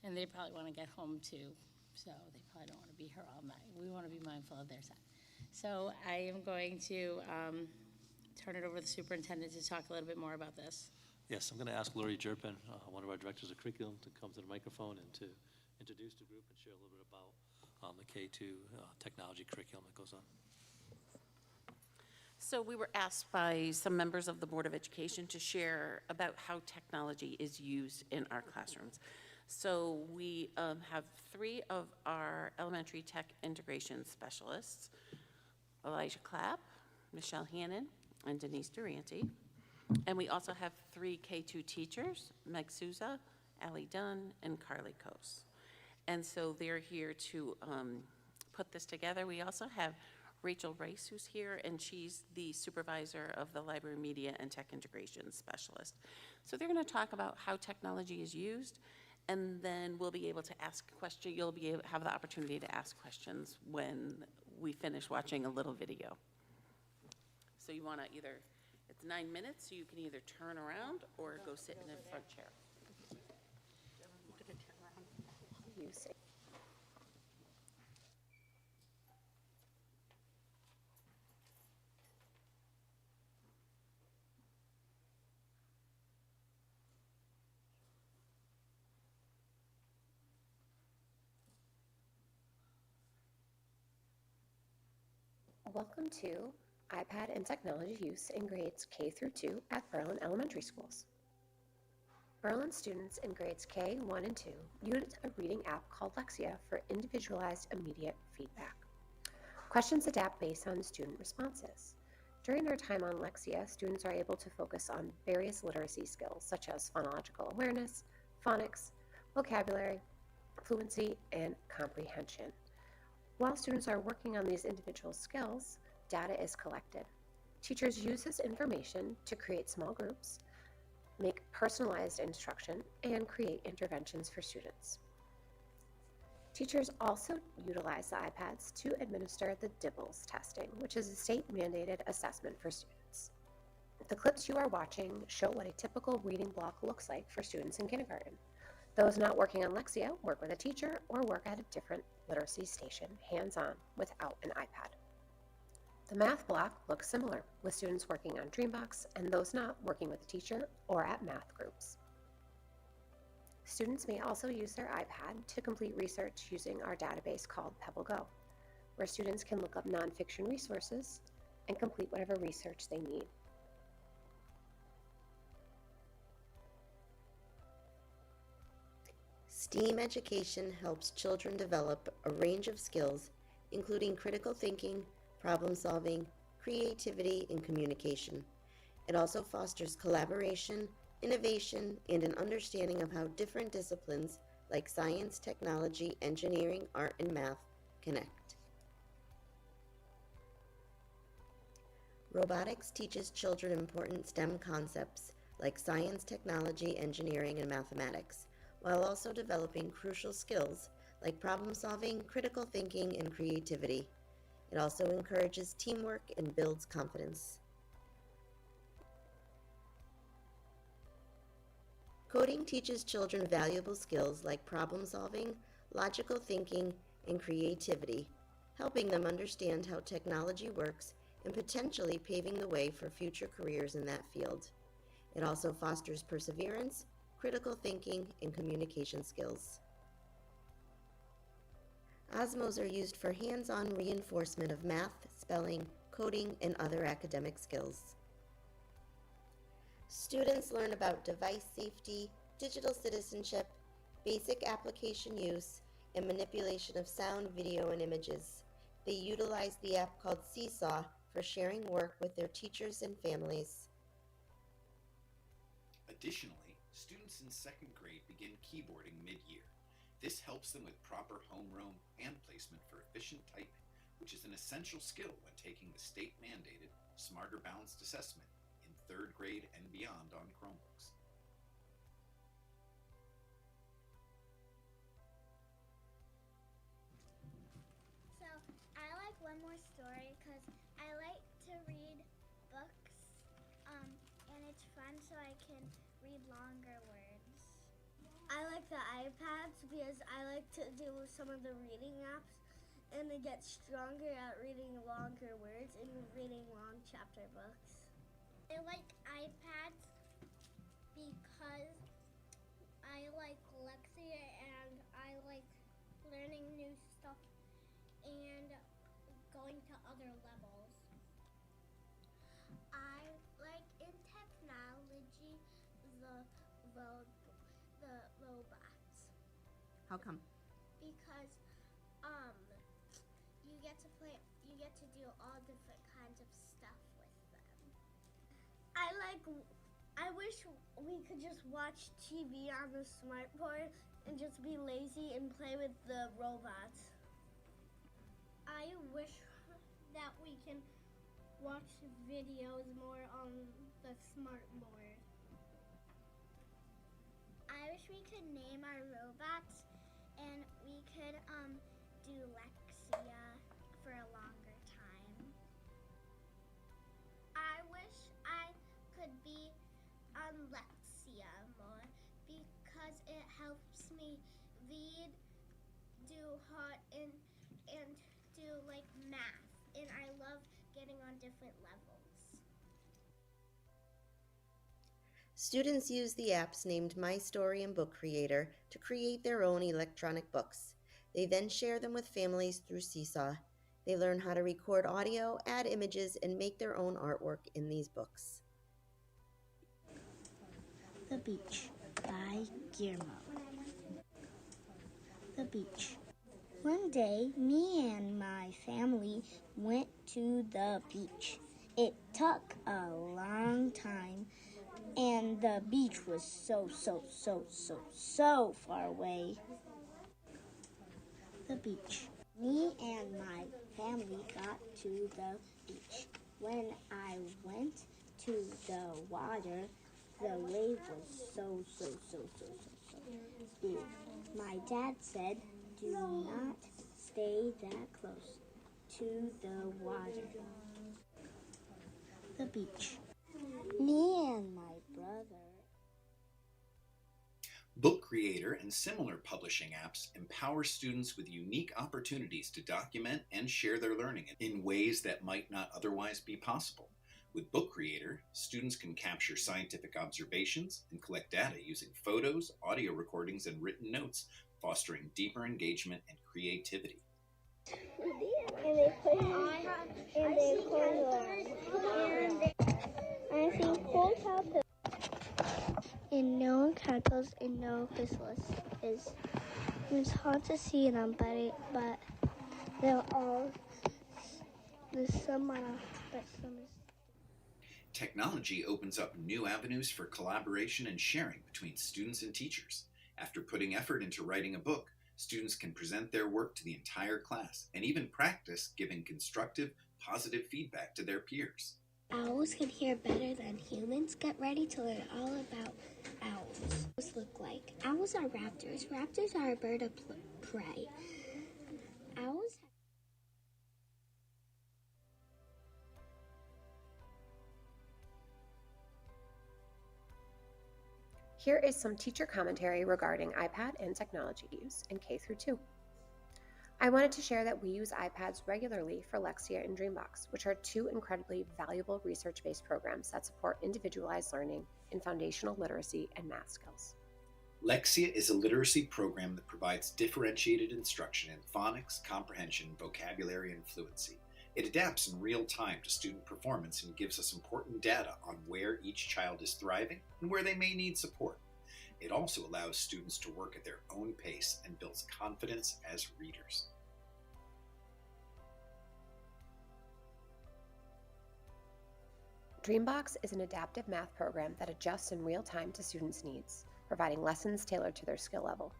and they probably want to get home too, so they probably don't want to be here all night. We want to be mindful of their time. So I am going to turn it over to the superintendent to talk a little bit more about this. Yes, I'm going to ask Lori Jerpin, one of our directors of curriculum, to come to the microphone and to introduce the group and share a little bit about the K2 technology curriculum that goes on. So we were asked by some members of the Board of Education to share about how technology is used in our classrooms. So we have 3 of our elementary tech integration specialists, Elijah Clapp, Michelle Hannon, and Denise Durante. And we also have 3 K2 teachers, Meg Souza, Allie Dunn, and Carly Kos. And so they're here to put this together. We also have Rachel Rice, who's here, and she's the supervisor of the library media and tech integration specialist. So they're going to talk about how technology is used, and then we'll be able to ask questions. You'll be able to have the opportunity to ask questions when we finish watching a little video. So you want to either, it's 9 minutes, so you can either turn around or go sit in the front chair. You say. Welcome to iPad and technology use in grades K through 2 at Berlin Elementary Schools. Berlin students in grades K, 1, and 2 use a reading app called Lexia for individualized immediate feedback. Questions adapt based on student responses. During their time on Lexia, students are able to focus on various literacy skills such as phonological awareness, phonics, vocabulary, fluency, and comprehension. While students are working on these individual skills, data is collected. Teachers use this information to create small groups, make personalized instruction, and create interventions for students. Teachers also utilize the iPads to administer the DIBELS testing, which is a state-mandated assessment for students. The clips you are watching show what a typical reading block looks like for students in kindergarten. Those not working on Lexia work with a teacher or work at a different literacy station, hands-on, without an iPad. The math block looks similar, with students working on Dreambox and those not working with a teacher or at math groups. Students may also use their iPad to complete research using our database called PebbleGo, where students can look up nonfiction resources and complete whatever research they need. STEAM education helps children develop a range of skills, including critical thinking, problem solving, creativity, and communication. It also fosters collaboration, innovation, and an understanding of how different disciplines like science, technology, engineering, art, and math connect. Robotics teaches children important STEM concepts like science, technology, engineering, and mathematics, while also developing crucial skills like problem solving, critical thinking, and creativity. It also encourages teamwork and builds confidence. Coding teaches children valuable skills like problem solving, logical thinking, and creativity, helping them understand how technology works and potentially paving the way for future careers in that field. It also fosters perseverance, critical thinking, and communication skills. Osmos are used for hands-on reinforcement of math, spelling, coding, and other academic skills. Students learn about device safety, digital citizenship, basic application use, and manipulation of sound, video, and images. They utilize the app called Seesaw for sharing work with their teachers and families. Additionally, students in 2nd grade begin keyboarding mid-year. This helps them with proper homeroom and placement for efficient typing, which is an essential skill when taking the state-mandated Smarter Balanced Assessment in 3rd grade and beyond on Chromebooks. So I like one more story because I like to read books, and it's fun so I can read longer words. I like the iPads because I like to do some of the reading apps and to get stronger at reading longer words and reading long chapter books. I like iPads because I like Lexia and I like learning new stuff and going to other levels. I like in technology the robots. How come? Because you get to do all different kinds of stuff with them. I wish we could just watch TV on the smart board and just be lazy and play with the robots. I wish that we can watch videos more on the smart board. I wish we could name our robots and we could do Lexia for a longer time. I wish I could be on Lexia more because it helps me read, do hard, and do like math. And I love getting on different levels. Students use the apps named My Story and Book Creator to create their own electronic books. They then share them with families through Seesaw. They learn how to record audio, add images, and make their own artwork in these books. The Beach by Guillermo. The beach. One day, me and my family went to the beach. It took a long time, and the beach was so far away. The beach. Me and my family got to the beach. When I went to the water, the wave was so big. My dad said, "Do not stay that close to the water." The beach. Me and my brother. Book Creator and similar publishing apps empower students with unique opportunities to document and share their learning in ways that might not otherwise be possible. With Book Creator, students can capture scientific observations and collect data using photos, audio recordings, and written notes, fostering deeper engagement and creativity. And they put it and they put it I see cool telltales and no caterpillars and no chrysalis is. It's hard to see them, but they're all there's some but some is. Technology opens up new avenues for collaboration and sharing between students and teachers. After putting effort into writing a book, students can present their work to the entire class and even practice giving constructive, positive feedback to their peers. Owls can hear better than humans. Get ready to learn all about owls. Owls look like. Owls are raptors. Raptors are a bird of prey. Owls. Here is some teacher commentary regarding iPad and technology use in K through 2. I wanted to share that we use iPads regularly for Lexia and Dreambox, which are two incredibly valuable research-based programs that support individualized learning in foundational literacy and math skills. Lexia is a literacy program that provides differentiated instruction in phonics, comprehension, vocabulary, and fluency. It adapts in real time to student performance and gives us important data on where each child is thriving and where they may need support. It also allows students to work at their own pace and builds confidence as readers. Dreambox is an adaptive math program that adjusts in real time to students' needs, providing lessons tailored to their skill level.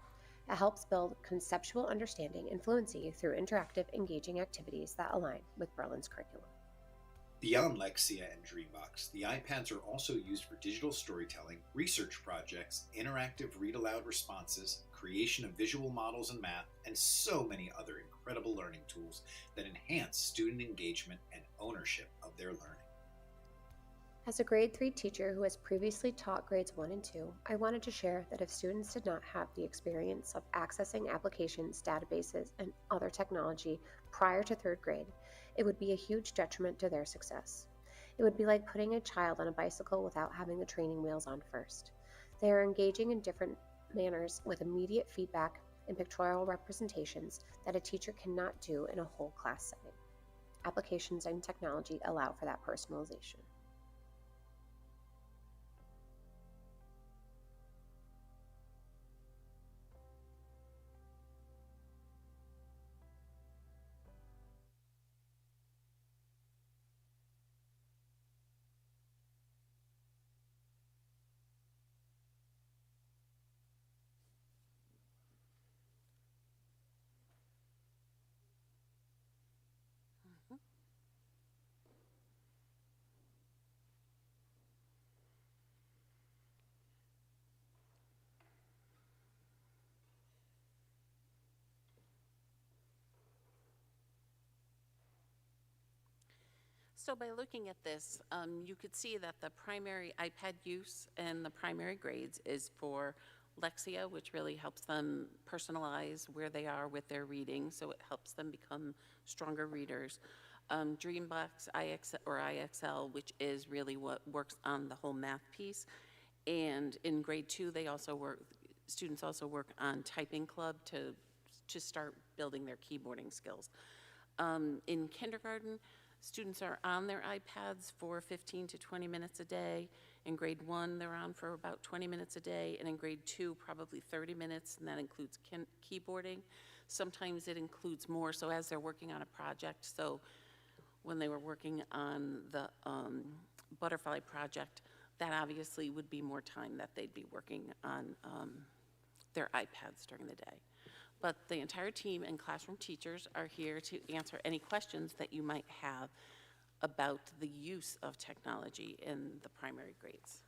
It helps build conceptual understanding and fluency through interactive, engaging activities that align with Berlin's curriculum. Beyond Lexia and Dreambox, the iPads are also used for digital storytelling, research projects, interactive read-aloud responses, creation of visual models in math, and so many other incredible learning tools that enhance student engagement and ownership of their learning. As a grade 3 teacher who has previously taught grades 1 and 2, I wanted to share that if students did not have the experience of accessing applications, databases, and other technology prior to 3rd grade, it would be a huge detriment to their success. It would be like putting a child on a bicycle without having the training wheels on first. They are engaging in different manners with immediate feedback and pictorial representations that a teacher cannot do in a whole class setting. Applications and technology allow for that personalization. So by looking at this, you could see that the primary iPad use and the primary grades is for Lexia, which really helps them personalize where they are with their reading, so it helps them become stronger readers. Dreambox IXL, which is really what works on the whole math piece. And in grade 2, students also work on Typing Club to start building their keyboarding skills. In kindergarten, students are on their iPads for 15 to 20 minutes a day. In grade 1, they're on for about 20 minutes a day, and in grade 2, probably 30 minutes, and that includes keyboarding. Sometimes it includes more, so as they're working on a project, so when they were working on the butterfly project, that obviously would be more time that they'd be working on their iPads during the day. But the entire team and classroom teachers are here to answer any questions that you might have about the use of technology in the primary grades.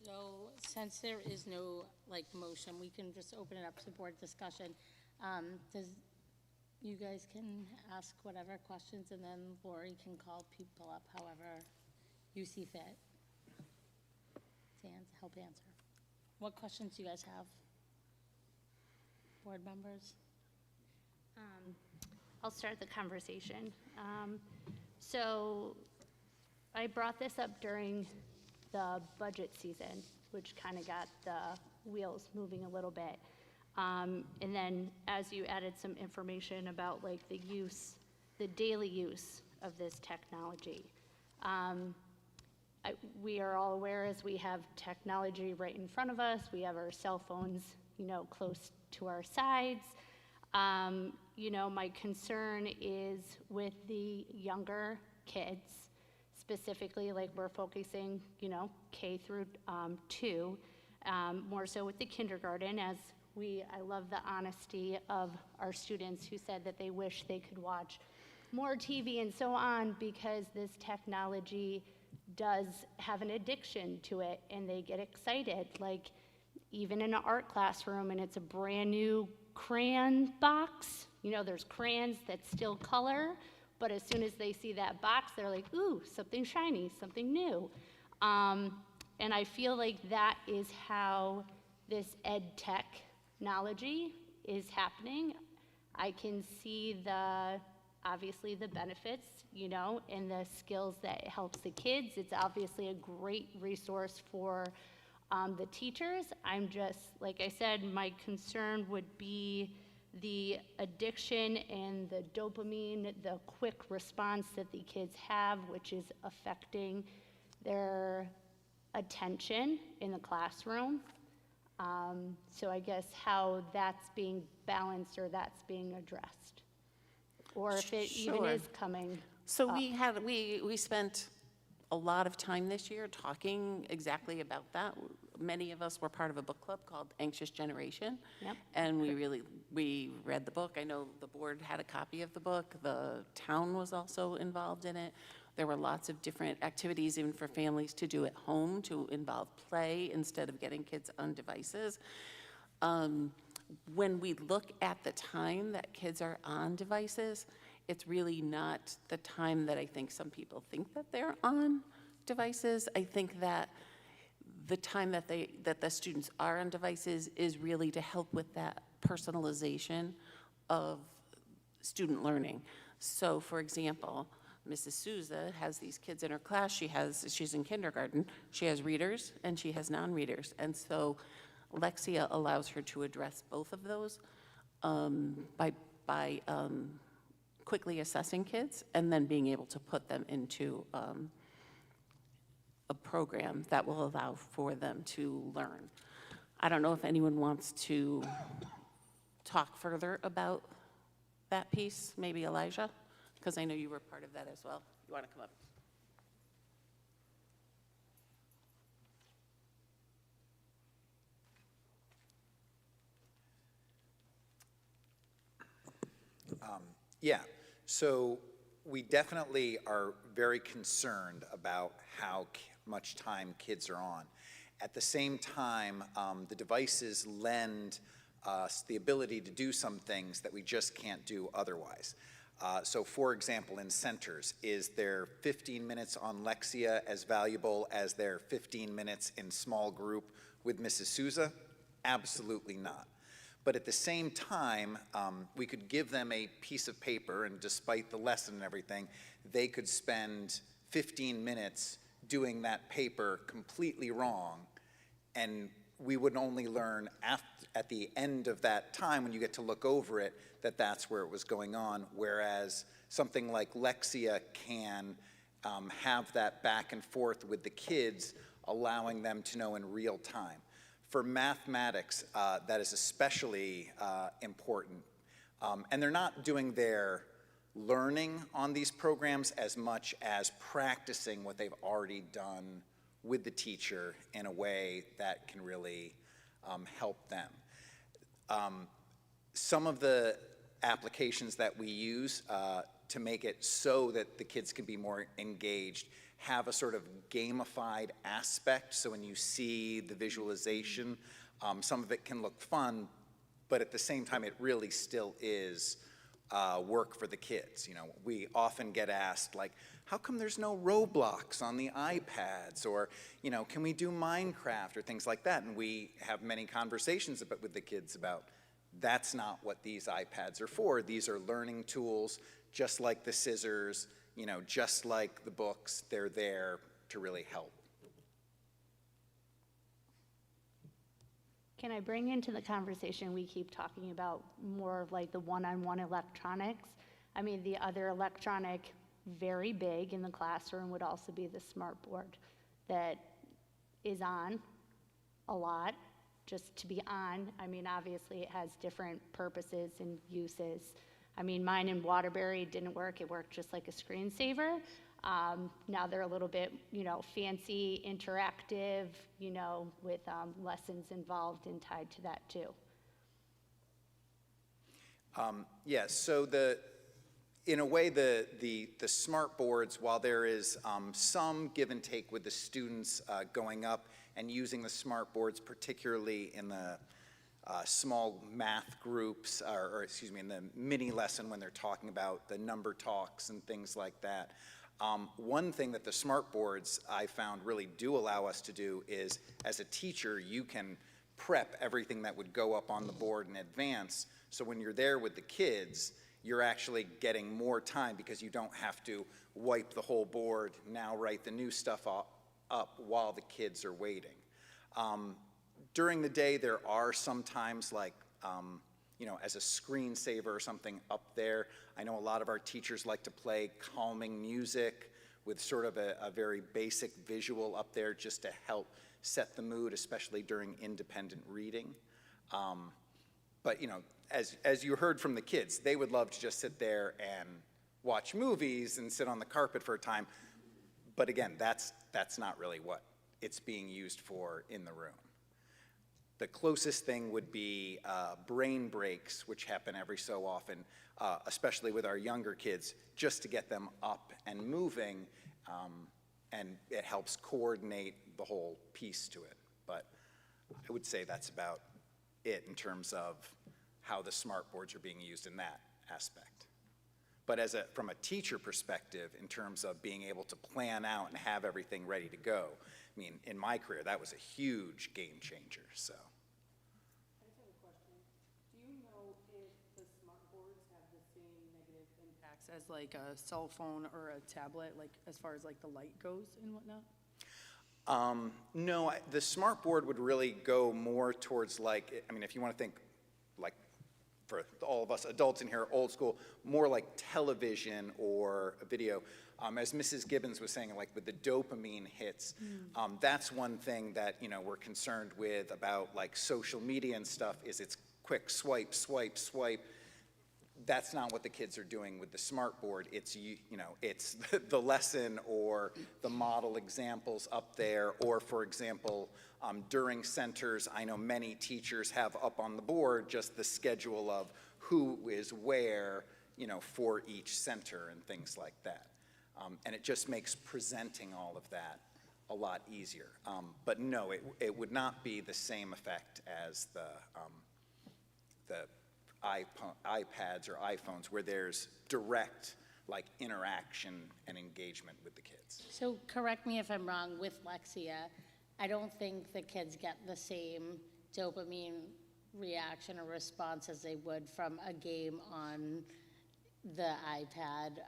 So since there is no motion, we can just open it up to board discussion. You guys can ask whatever questions, and then Lori can call people up however you see fit to help answer. What questions do you guys have? Board members? I'll start the conversation. So I brought this up during the budget season, which kind of got the wheels moving a little bit. And then as you added some information about the daily use of this technology, we are all aware as we have technology right in front of us, we have our cell phones, close to our sides. My concern is with the younger kids, specifically we're focusing, K through 2, more so with the kindergarten, as I love the honesty of our students who said that they wish they could watch more TV and so on, because this technology does have an addiction to it and they get excited. Even in an art classroom and it's a brand new crayon box, there's crayons that still color, but as soon as they see that box, they're like, ooh, something shiny, something new. And I feel like that is how this ed technology is happening. I can see obviously the benefits, and the skills that it helps the kids. It's obviously a great resource for the teachers. I'm just, like I said, my concern would be the addiction and the dopamine, the quick response that the kids have, which is affecting their attention in the classroom. So I guess how that's being balanced or that's being addressed, or if it even Sure. is coming. So up. we spent a lot of time this year talking exactly about that. Many of us were part of a book club called Anxious Generation. Yep. And we read the book. I know the board had a copy of the book. The town was also involved in it. There were lots of different activities even for families to do at home to involve play instead of getting kids on devices. When we look at the time that kids are on devices, it's really not the time that I think some people think that they're on devices. I think that the time that the students are on devices is really to help with that personalization of student learning. So for example, Mrs. Souza has these kids in her class. She's in kindergarten. She has readers and she has non-readers. And so Lexia allows her to address both of those by quickly assessing kids and then being able to put them into a program that will allow for them to learn. I don't know if anyone wants to talk further about that piece, maybe Elijah, because I know you were part of that as well. You want to come up? Yeah, so we definitely are very concerned about how much time kids are on. At the same time, the devices lend us the ability to do some things that we just can't do otherwise. So for example, in centers, is their 15 minutes on Lexia as valuable as their 15 minutes in small group with Mrs. Souza? Absolutely not. But at the same time, we could give them a piece of paper, and despite the lesson and everything, they could spend 15 minutes doing that paper completely wrong, and we would only learn at the end of that time, when you get to look over it, that that's where it was going on, whereas something like Lexia can have that back and forth with the kids, allowing them to know in real time. For mathematics, that is especially important. And they're not doing their learning on these programs as much as practicing what they've already done with the teacher in a way that can really help them. Some of the applications that we use to make it so that the kids can be more engaged have a sort of gamified aspect. So when you see the visualization, some of it can look fun, but at the same time, it really still is work for the kids. You know, we often get asked, like, how come there's no Roblox on the iPads? Or, you know, can we do Minecraft or things like that? And we have many conversations with the kids about that's not what these iPads are for. These are learning tools, just like the scissors, you know, just like the books. They're there to really help. Can I bring into the conversation, we keep talking about more of like the one-on-one electronics. I mean, the other electronic, very big in the classroom would also be the smart board that is on a lot, just to be on. I mean, obviously it has different purposes and uses. I mean, mine in Waterbury didn't work. It worked just like a screensaver. Now they're a little bit, you know, fancy, interactive, you know, with lessons involved and tied to that too. Yes, so in a way, the smart boards, while there is some give and take with the students going up and using the smart boards, particularly in the small math groups, or excuse me, in the mini lesson when they're talking about the number talks and things like that. One thing that the smart boards I found really do allow us to do is, as a teacher, you can prep everything that would go up on the board in advance. So when you're there with the kids, you're actually getting more time because you don't have to wipe the whole board, now write the new stuff up while the kids are waiting. During the day, there are sometimes like, you know, as a screensaver or something up there. I know a lot of our teachers like to play calming music with sort of a very basic visual up there just to help set the mood, especially during independent reading. But, you know, as you heard from the kids, they would love to just sit there and watch movies and sit on the carpet for a time. But again, that's not really what it's being used for in the room. The closest thing would be brain breaks, which happen every so often, especially with our younger kids, just to get them up and moving, and it helps coordinate the whole piece to it. But I would say that's about it in terms of how the smart boards are being used in that aspect. But from a teacher perspective, in terms of being able to plan out and have everything ready to go, I mean, in my career, that was a huge game changer, so. I just have a question. Do you know if the smart boards have the same negative impacts as like a cell phone or a tablet, like as far as like the light goes and whatnot? No, the smart board would really go more towards like, I mean, if you want to think like, for all of us adults in here, old school, more like television or a video. As Mrs. Gibbons was saying, like with the dopamine hits, that's one thing that, you know, we're concerned with about like social media and stuff is it's quick swipe, swipe, swipe. That's not what the kids are doing with the smart board. It's, you know, it's the lesson or the model examples up there, or for example, during centers, I know many teachers have up on the board just the schedule of who is where, you know, for each center and things like that. And it just makes presenting all of that a lot easier. But no, it would not be the same effect as the iPads or iPhones where there's direct like interaction and engagement with the kids. So correct me if I'm wrong, with Lexia, I don't think the kids get the same dopamine reaction or response as they would from a game on the iPad.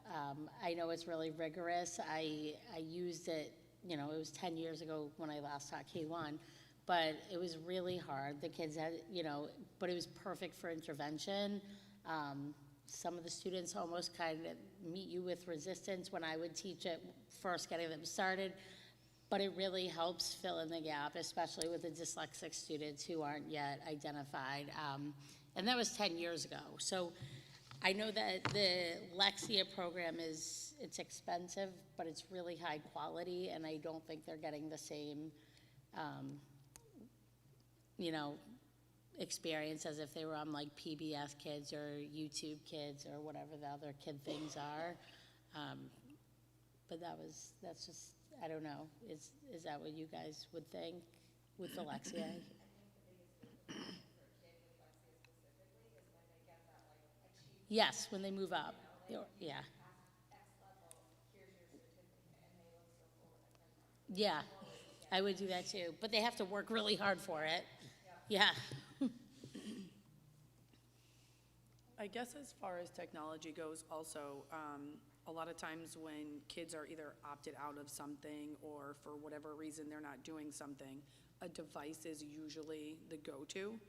I know it's really rigorous. I used it, it was 10 years ago when I last taught K1, but it was really hard. The kids had, but it was perfect for intervention. Some of the students almost kind of meet you with resistance when I would teach it first, getting them started. But it really helps fill in the gap, especially with the dyslexic students who aren't yet identified. And that was 10 years ago. So I know that the Lexia program it's expensive, but it's really high quality, and I don't think they're getting the same, experience as if they were on like PBS Kids or YouTube Kids or whatever the other kid things are. But that's just, I don't know. Is that what you guys would think with the Lexia? Yes, when they move up. Yeah. Yeah, I would do that too. But they have to work really hard for it. Yeah. I guess as far as technology goes also, a lot of times when kids are either opted out of something or for whatever reason they're not doing something, a device is usually the go-to.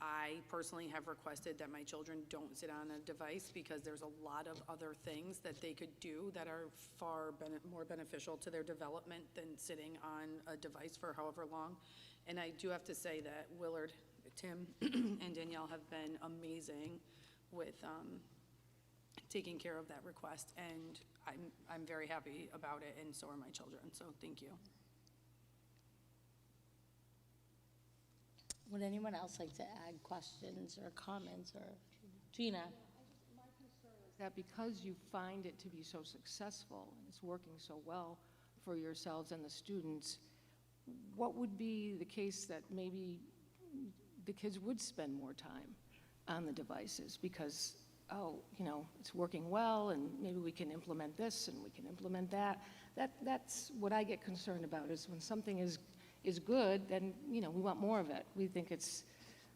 I personally have requested that my children don't sit on a device because there's a lot of other things that they could do that are far more beneficial to their development than sitting on a device for however long. And I do have to say that Willard, Tim, and Danielle have been amazing with taking care of that request, and I'm very happy about it, and so are my children, so thank you. Would anyone else like to add questions or comments, or Gina? That because you find it to be so successful and it's working so well for yourselves and the students, what would be the case that maybe the kids would spend more time on the devices because, it's working well and maybe we can implement this and we can implement that. That's what I get concerned about, is when something is good, then, we want more of it. We think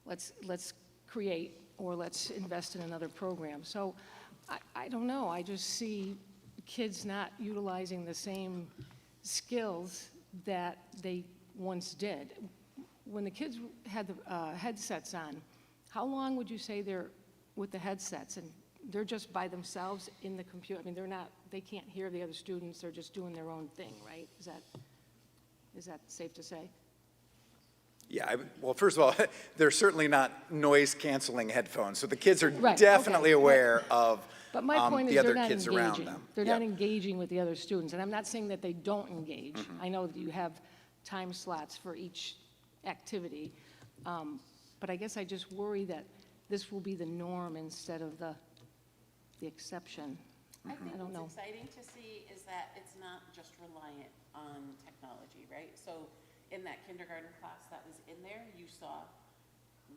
let's create or let's invest in another program. So I don't know, I just see kids not utilizing the same skills that they once did. When the kids had the headsets on, how long would you say they're with the headsets, and they're just by themselves in the computer? I mean, they can't hear the other students, they're just doing their own thing, right? Is that safe to say? Yeah, well, first of all, they're certainly not noise-canceling headphones, so the kids are Right, definitely okay, aware of But my point is the they're other not kids engaging. around them. They're Yeah. not engaging with the other students, and I'm not saying that they don't engage. Mhm. I know that you have time slots for each activity, but I guess I just worry that this will be the norm instead of the exception. I think don't know. what's exciting to see is that it's not just reliant on technology, right? So in that kindergarten class that was in there, you saw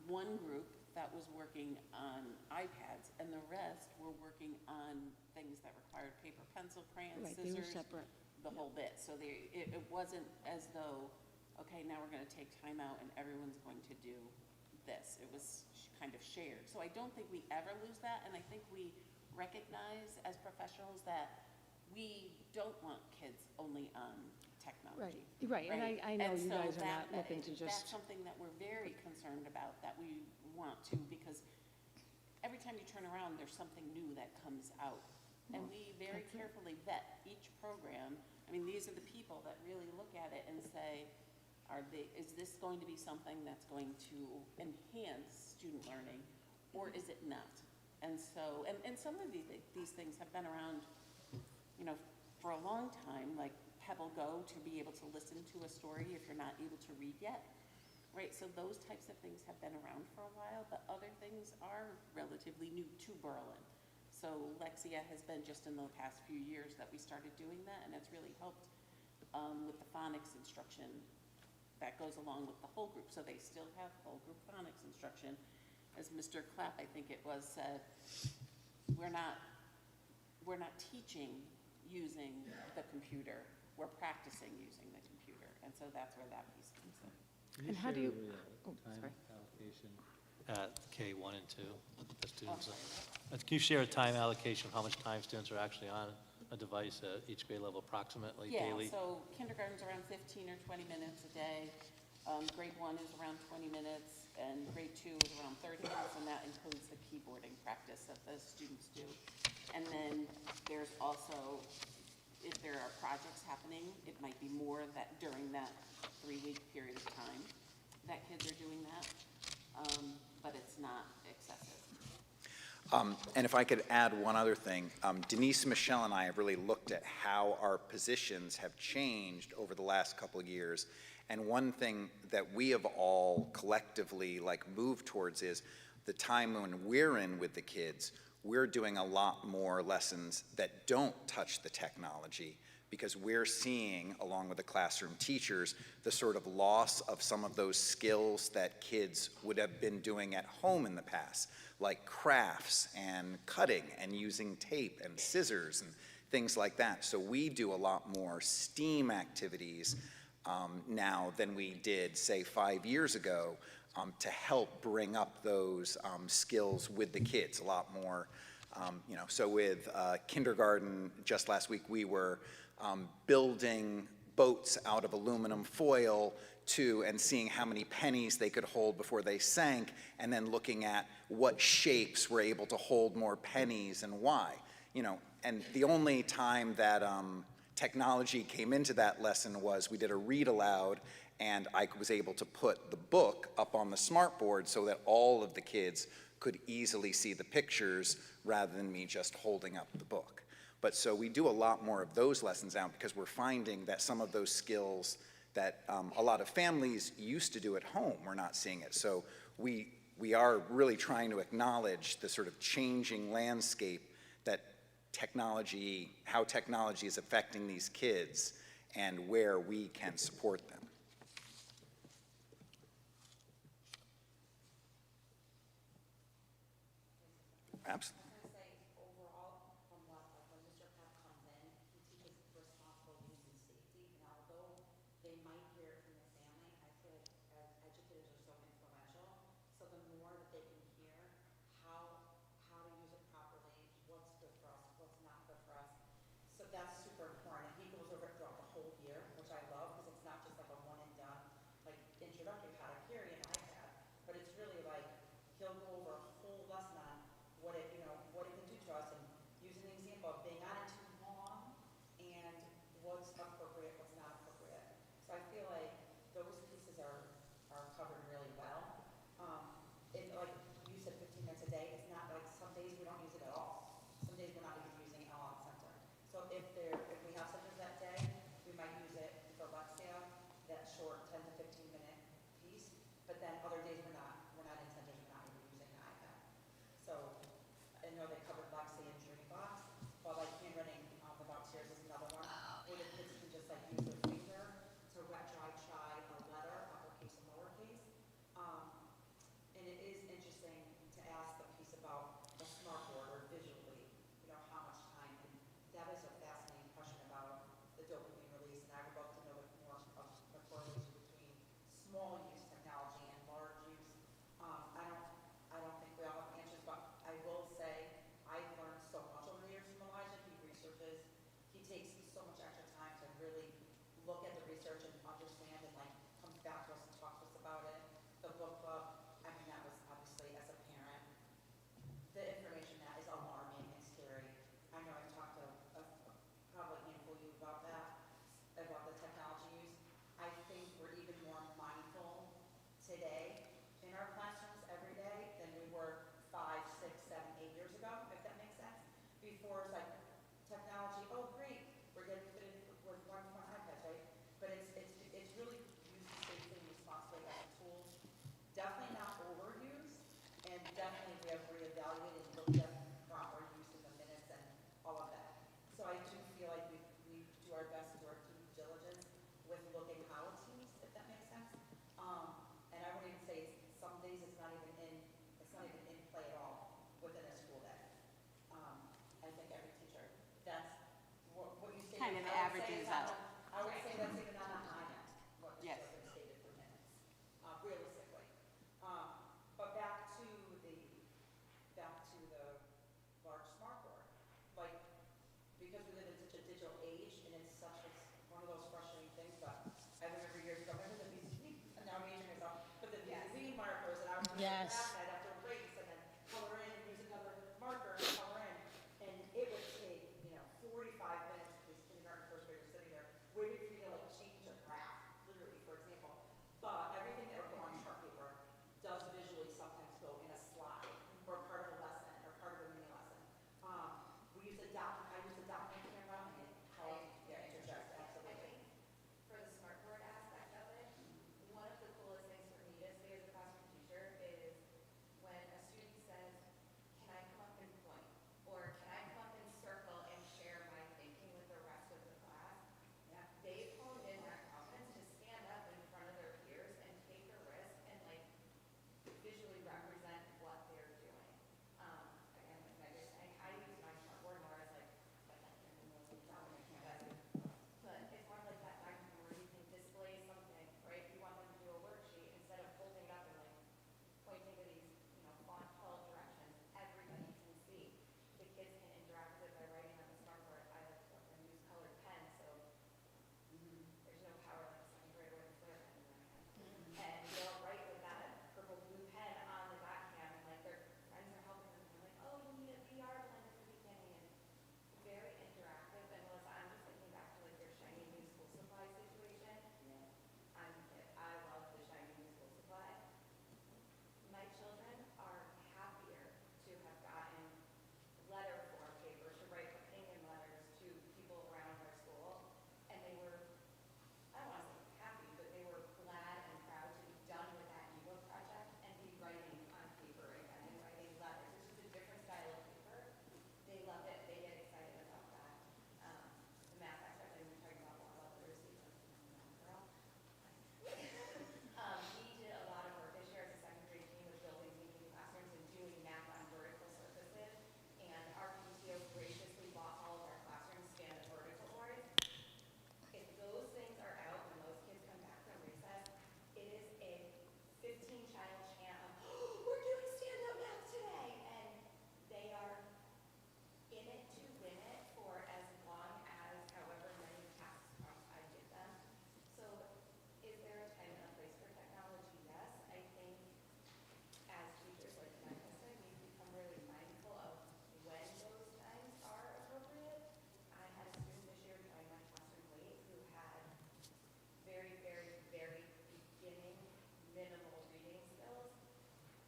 one group that was working on iPads, and the rest were working on things that required paper, pencil, crayons, Right, they were scissors, separate. the whole bit. So it wasn't as though, okay, now we're going to take time out and everyone's going to do this. It was kind of shared. So I don't think we ever lose that, and I think we recognize as professionals that we don't want kids only on technology. Right, and I know you so guys are not looking to That's just, something that we're very concerned about, that we want to, because every time you turn around, there's something new that comes out. And we very carefully vet each program. I mean, these are the people that really look at it and say, is this going to be something that's going to enhance student learning, or is it not? And so, and some of these things have been around, for a long time, like Pebble Go, to be able to listen to a story if you're not able to read yet, right? So those types of things have been around for a while, but other things are relatively new to Berlin. So Lexia has been just in the past few years that we started doing that, and it's really helped with the phonics instruction that goes along with the whole group. So they still have whole group phonics instruction, as Mr. Clapp, I think it was, said, we're not teaching using the computer, we're practicing using the computer, and so that's where that piece comes in. And how do you, Time allocation at K1 and 2, the students. Can you share a time allocation of how much time students are actually on a device at each grade level approximately daily? Yeah, so kindergarten's around 15 or 20 minutes a day. Grade 1 is around 20 minutes, and grade 2 is around 30 minutes, and that includes the keyboarding practice that the students do. And then there's also, if there are projects happening, it might be more that during that 3-week period of time that kids are doing that, but it's not excessive. And if I could add one other thing, Denise, Michelle, and I have really looked at how our positions have changed over the last couple of years. And one thing that we have all collectively moved towards is the time when we're in with the kids, we're doing a lot more lessons that don't touch the technology, because we're seeing, along with the classroom teachers, the sort of loss of some of those skills that kids would have been doing at home in the past, like crafts and cutting and using tape and scissors and things like that. So we do a lot more STEAM activities now than we did, say, 5 years ago, to help bring up those skills with the kids a lot more. So with kindergarten, just last week, we were building boats out of aluminum foil and seeing how many pennies they could hold before they sank, and then looking at what shapes were able to hold more pennies and why. And the only time that technology came into that lesson was we did a read aloud, and I was able to put the book up on the smartboard so that all of the kids could easily see the pictures rather than me just holding up the book. But so we do a lot more of those lessons now, because we're finding that some of those skills that a lot of families used to do at home, we're not seeing it. So we are really trying to acknowledge the sort of changing landscape that how technology is affecting these kids and where we can support them. Absolutely. That's super important. He goes over it throughout the whole year, which I love, because it's not just like a one and done, like introductory, how to carry an iPad, but it's really like he'll go over a whole lesson on what it can do to us, and using the example of being on it too long and what's appropriate, what's not appropriate. So I feel like those pieces are covered really well. Like you said, 15 minutes a day. It's not like some days we don't use it at all. Some days we're not even using it all at center. So if we have centers that day, we might use it for Lexia, that short 10 to 15 minute piece. But then other days we're not in centers, we're not even using an iPad. So I know they covered Lexia and Dreambox, while like handwriting without tears is another one, where the kids can just like use their finger to wet, dry, chai a letter, uppercase and lowercase. And it is interesting to ask the piece about a smartboard or visually, how much time. And that is a fascinating question about the dopamine release. And I would love to know more of the correlation between small use technology and large use. I don't think we all have answers, but I will say I've learned so much over the years from Elijah. He researches. He takes so much extra time to really look at the research and understand, and like comes back to us and talks to us about it. The book club, I mean, that was obviously, as a parent, the information that is alarming and scary. I know I've talked to probably a handful of you about that, about the technology use. I think we're even more mindful today in our classrooms every day than we were 5, 6, 7, 8 years ago, if that makes sense. Before it's like technology, oh great, we're getting fitted with one iPad, right? But it's really used safely and responsibly as a tool. Definitely not overused, and definitely we have reevaluated and looked at proper use of the minutes and all of that. So I do feel like we do our best to do our due diligence with looking how it's used, if that makes sense. And I would even say some days it's not even Yes. I'd have to erase and then color in and use another marker and color in. And it would take, 45 minutes for these kindergarten first graders sitting there waiting for you to like change a graph, literally, for example. But everything that would go on chart paper does visually sometimes go in a slide or part of a lesson or part of a mini lesson. I use a document camera and it helps. Yeah, interject, absolutely. For the smartboard aspect of it, one of the coolest things for me to see as a classroom teacher is when a student says, can I come up and point? Or can I come up and circle and share my thinking with the rest of the class? They've honed in that confidence to stand up in front of their peers and take a risk and like visually represent what they're doing. Again, like I just, I use my smartboard more as like dominant campus. But it's more like that document where you can display something, right? If you want them to do a worksheet, instead of holding it up and like pointing to these, font tall directions, everybody can see. The kids can interact with it by writing on the smartboard. I like to let them use colored pens, so there's no power like a second grader with a flare pen in their hand. And they'll write with that purple blue pen on the backhand, and like their friends are helping them. They're like, oh, you need a VR blend at the beginning, and very interactive. And Melissa, I'm just thinking back to like your shiny new school supply situation. I love the shiny new school supply. My children are happier to have gotten letter form paper to write opinion letters to people around our school, and they were, I don't want to say happy, but they were glad and proud to be done with that ebook project and be writing on paper again and writing letters. It's just a different style of paper. They love it. They get excited about that. The math aspect, I was talking about more about literacy, but I'm a math girl. We did a lot of work this year as a second grade team with building thinking classrooms and doing math on vertical surfaces. And our PTO graciously bought all of our classrooms scanned vertical boards. If those things are out when those kids come back from recess, it is a 15-child chant of, oh, we're doing stand-up math today. And they are in it to win it for as long as however many tasks prompts I give them. So is there a time and a place for technology? Yes. I think as teachers, like Michael said, we've become really mindful of when those times are appropriate. I had a student this year join my classroom late who had very, very, very beginning minimal reading skills.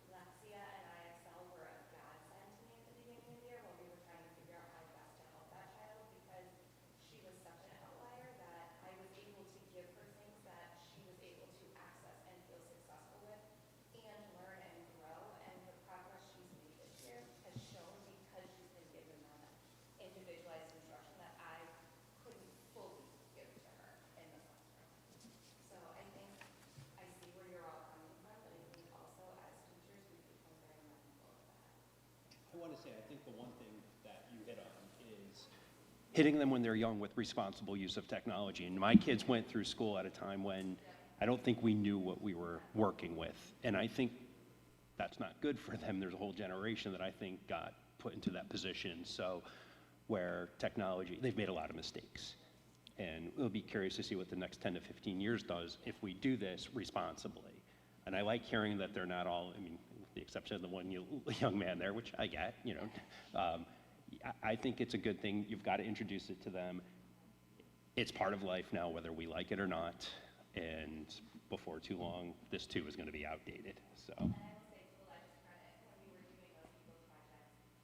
Lexia and IXL were a godsend to me at the beginning of the year when we were trying to figure out how best to help that child because she was such an outlier that I was able to give her things that she was able to access and feel successful with and learn and grow. And the progress she's made this year has shown because she's been given that individualized instruction that I couldn't fully give to her in the classroom. So I think I see where you're all coming from, but I think also as teachers we've become very mindful of that. I want to say, I think the one thing that you hit on is hitting them when they're young with responsible use of technology. And my kids went through school at a time when I don't think we knew what we were working with. And I think that's not good for them. There's a whole generation that I think got put into that position. So where technology, they've made a lot of mistakes. And we'll be curious to see what the next 10 to 15 years does if we do this responsibly. And I like hearing that they're not all, I mean, with the exception of the one young man there, which I get, I think it's a good thing. You've got to introduce it to them. It's part of life now, whether we like it or not. And before too long, this too is going to be outdated. So. And I will say to the Legends credit, when we were doing those ebook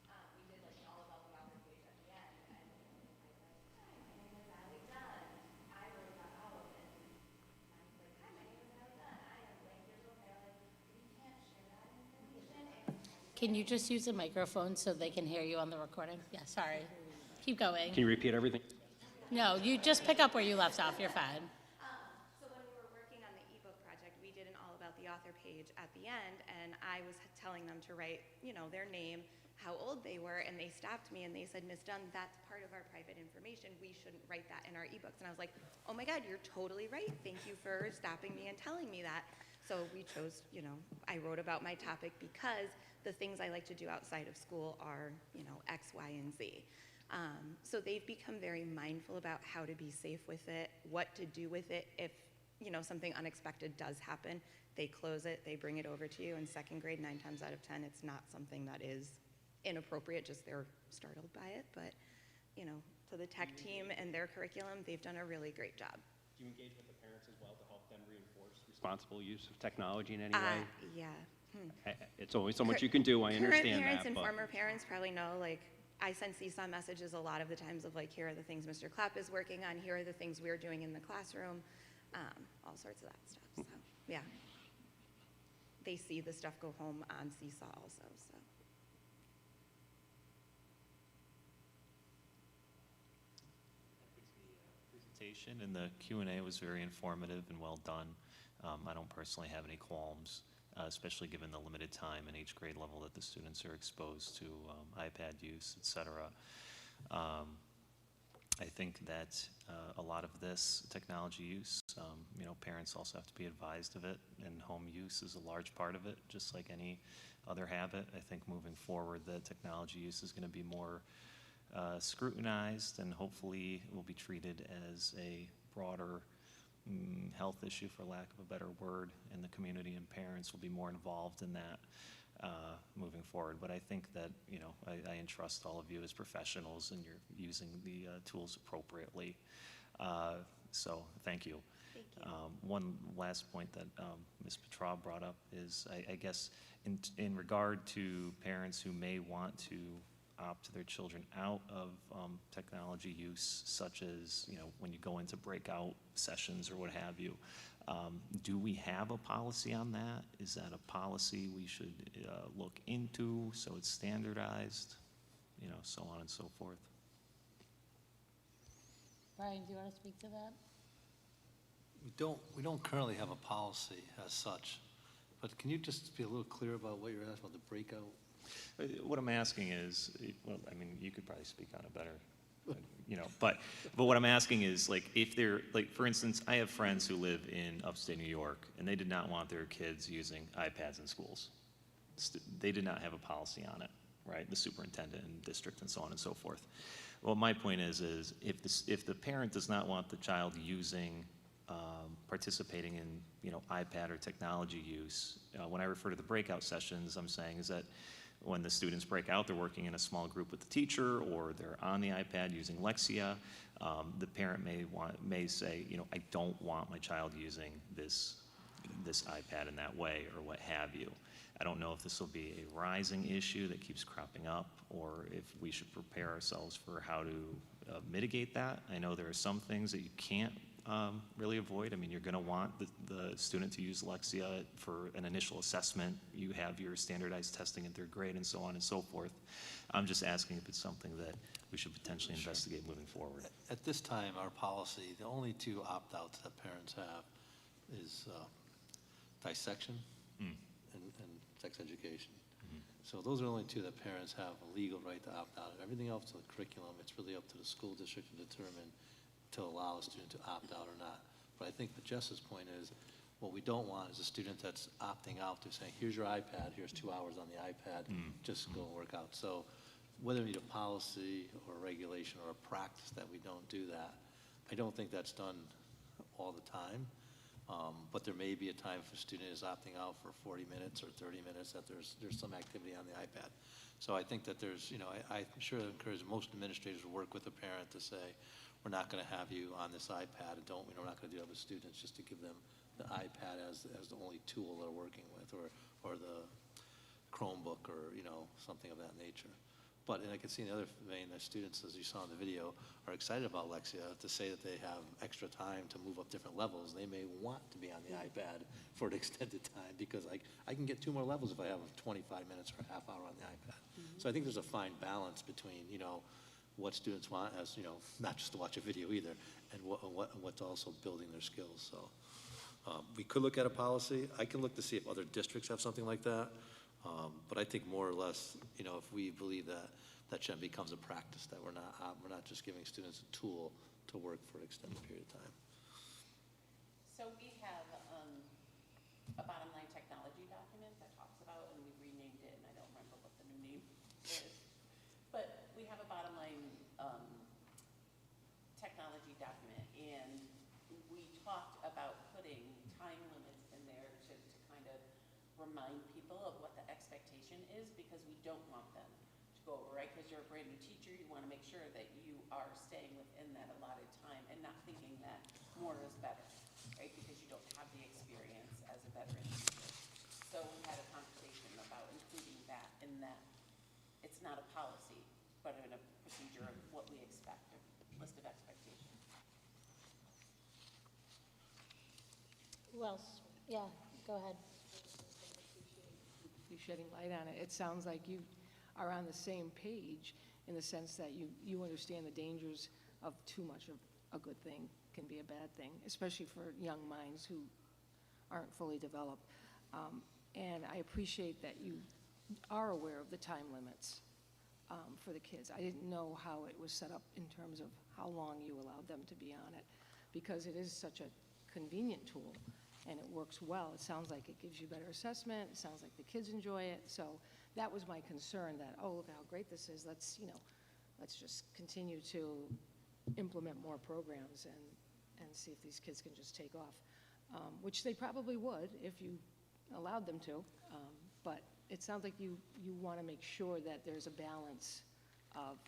projects, we did like an all about the author page at the end, and I was like, hi, my name is Allie Dunn. I wrote that out, and I was like, hi, my name is Allie Dunn. I am blank years old. They're like, you can't share that information. Can you just use a microphone so they can hear you on the recording? Yeah, sorry. Keep going. Can you repeat everything? No, you just pick up where you left off. You're fine. So when we were working on the ebook project, we did an all about the author page at the end, and I was telling them to write, their name, how old they were, and they stopped me and they said, Ms. Dunn, that's part of our private information. We shouldn't write that in our ebooks. And I was like, oh my God, you're totally right. Thank you for stopping me and telling me that. So we chose, I wrote about my topic because the things I like to do outside of school are, X, Y, and Z. So they've become very mindful about how to be safe with it, what to do with it if something unexpected does happen, they close it, they bring it over to you. In second grade, 9 times out of 10, it's not something that is inappropriate, just they're startled by it. But, to the tech team and their curriculum, they've done a really great job. Do you engage with the parents as well to help them reinforce responsible use of technology in any way? Yeah. It's only so much you can do, I understand Current parents that, and but- former parents probably know, I send Seesaw messages a lot of the times of here are the things Mr. Clapp is working on, here are the things we're doing in the classroom, all sorts of that stuff. So, yeah. They see the stuff go home on Seesaw also, so. Presentation and the Q&A was very informative and well done. I don't personally have any qualms, especially given the limited time in each grade level that the students are exposed to iPad use, et cetera. I think that a lot of this technology use, parents also have to be advised of it, and home use is a large part of it, just like any other habit. I think moving forward, the technology use is going to be more scrutinized, and hopefully will be treated as a broader health issue, for lack of a better word, and the community and parents will be more involved in that moving forward. But I think that, I entrust all of you as professionals, and you're using the tools appropriately. So thank you. Thank you. One last point that Ms. Petra brought up is, I guess, in regard to parents who may want to opt their children out of technology use, such as, when you go into breakout sessions or what have you. Do we have a policy on that? Is that a policy we should look into so it's standardized, so on and so forth? Brian, do you want to speak to that? We don't currently have a policy as such, but can you just be a little clear about what you're asking about the breakout? What I'm asking is, well, I mean, you could probably speak on it better, but what I'm asking is, if they're, for instance, I have friends who live in upstate New York, and they did not want their kids using iPads in schools. They did not have a policy on it, right? The superintendent and district and so on and so forth. Well, my point is if the parent does not want the child using, participating in, iPad or technology use, when I refer to the breakout sessions, I'm saying is that when the students break out, they're working in a small group with the teacher, or they're on the iPad using Lexia. The parent may say, I don't want my child using this iPad in that way, or what have you. I don't know if this will be a rising issue that keeps cropping up, or if we should prepare ourselves for how to mitigate that. I know there are some things that you can't really avoid. I mean, you're going to want the student to use Lexia for an initial assessment. You have your standardized testing in third grade and so on and so forth. I'm just asking if it's something that we should potentially investigate moving forward. At this time, our policy, the only two opt-outs that parents have is dissection and sex education. So those are the only two that parents have a legal right to opt out of. Everything else to the curriculum, it's really up to the school district to determine to allow a student to opt out or not. But I think that Jess's point is, what we don't want is a student that's opting out to saying, here's your iPad, here's 2 hours on the iPad, just go and work out. So whether we need a policy or a regulation or a practice that we don't do that, I don't think that's done all the time. But there may be a time if a student is opting out for 40 minutes or 30 minutes that there's some activity on the iPad. So I think that there's, I'm sure I encourage most administrators to work with a parent to say, we're not going to have you on this iPad, and we're not going to do that with students, just to give them the iPad as the only tool they're working with, or the Chromebook, or something of that nature. But, and I can see in the other vein that students, as you saw in the video, are excited about Lexia to say that they have extra time to move up different levels. They may want to be on the iPad for an extended time, because I can get 2 more levels if I have 25 minutes or a half hour on the iPad. So I think there's a fine balance between, what students want as, not just to watch a video either, and what's also building their skills. So we could look at a policy. I can look to see if other districts have something like that. But I think more or less, if we believe that shouldn't becomes a practice, that we're not just giving students a tool to work for an extended period of time. So we have a bottom line technology document that talks about, and we renamed it, and I don't remember what the new name is, but we have a bottom line technology document, and we talked about putting putting time limits in there to kind of remind people of what the expectation is, because we don't want them to go over, right? Because you're a brand new teacher, you want to make sure that you are staying within that allotted time and not thinking that more is better, right? Because you don't have the experience as a veteran teacher. So we had a conversation about including that in that. It's not a policy, but in a procedure of what we expect, a list of expectations. Who else? Yeah, go ahead. You shedding light on it. It sounds like you are on the same page in the sense that you understand the dangers of too much of a good thing can be a bad thing, especially for young minds who aren't fully developed. And I appreciate that you are aware of the time limits for the kids. I didn't know how it was set up in terms of how long you allowed them to be on it, because it is such a convenient tool and it works well. It sounds like it gives you better assessment. It sounds like the kids enjoy it. So that was my concern, that, oh, look how great this is. Let's just continue to implement more programs and see if these kids can just take off, which they probably would if you allowed them to. But it sounds like you want to make sure that there's a balance of,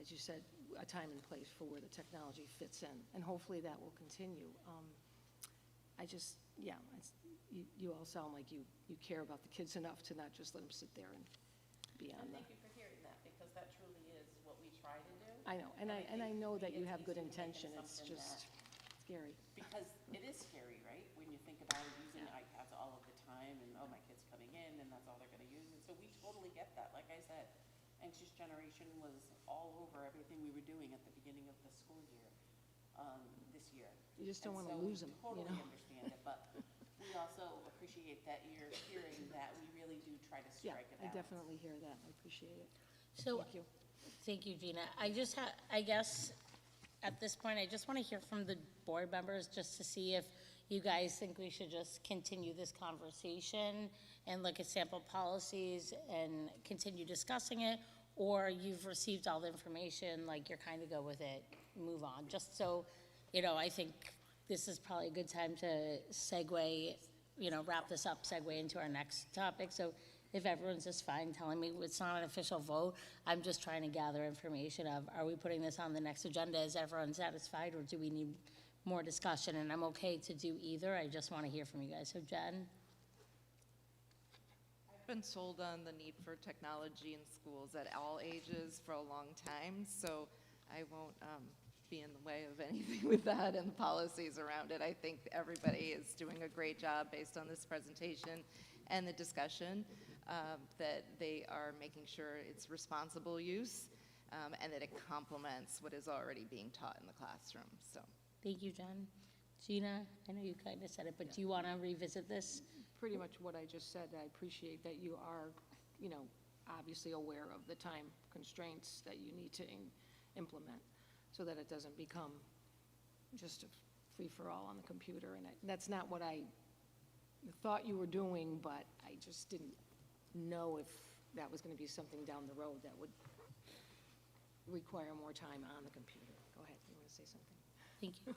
as you said, a time and place for where the technology fits in, and hopefully that will continue. You all sound like you care about the kids enough to not just let them sit there and be on And the. thank you for hearing that, because that truly is what we try to do. I know, and I know that you have good it's easy to make it intention. It's something just scary. Because it is scary, right? When you think about using iPads all of the time and, oh, my kid's coming in and that's all they're gonna use. And so we totally get that. Like I said, Anxious Generation was all over everything we were doing at the beginning of the school year, this year. You just don't And want to so lose them, we you totally know? understand it, but we also appreciate that you're hearing that we really do try to Yeah, strike a I balance. definitely hear that. I appreciate it. So, Thank you. thank you, Gina. I guess, at this point, I just want to hear from the board members just to see if you guys think we should just continue this conversation and look at sample policies and continue discussing it, or you've received all the information, like you're kind of go with it, move on. Just so, I think this is probably a good time to segue, wrap this up, segue into our next topic. So if everyone's just fine telling me it's not an official vote, I'm just trying to gather information of, are we putting this on the next agenda? Is everyone satisfied, or do we need more discussion? And I'm okay to do either. I just want to hear from you guys. So Jen? I've been sold on the need for technology in schools at all ages for a long time, so I won't be in the way of anything with that and the policies around it. I think everybody is doing a great job based on this presentation and the discussion, that they are making sure it's responsible use, and that it complements what is already being taught in the classroom. So, Thank you, Jen. Gina, I know you kind of said it, but do you want to revisit this? Pretty much what I just said. I appreciate that you are, obviously aware of the time constraints that you need to implement so that it doesn't become just a free-for-all on the computer. And that's not what I thought you were doing, but I just didn't know if that was going to be something down the road that would require more time on the computer. Go ahead, you want to say something? Thank you.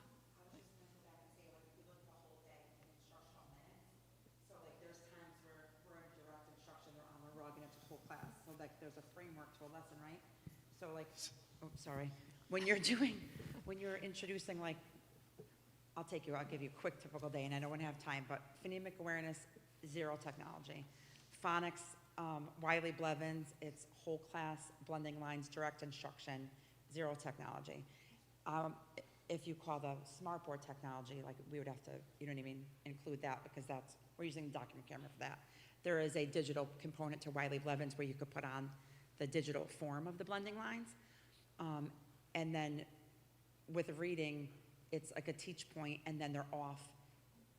So like there's times where we're in direct instruction, they're on the rug and it's a whole class. So like there's a framework to a lesson, right? So like, oh, sorry. When you're introducing like, I'll give you a quick typical day, and I don't want to have time, but phonemic awareness, zero technology. Phonics, Wiley Blevins, it's whole class, blending lines, direct instruction, zero technology. If you call the smartboard technology, like we would have to, include that, because we're using the document camera for that. There is a digital component to Wiley Blevins where you could put on the digital form of the blending lines. And then with reading, it's like a teach point, and then they're off.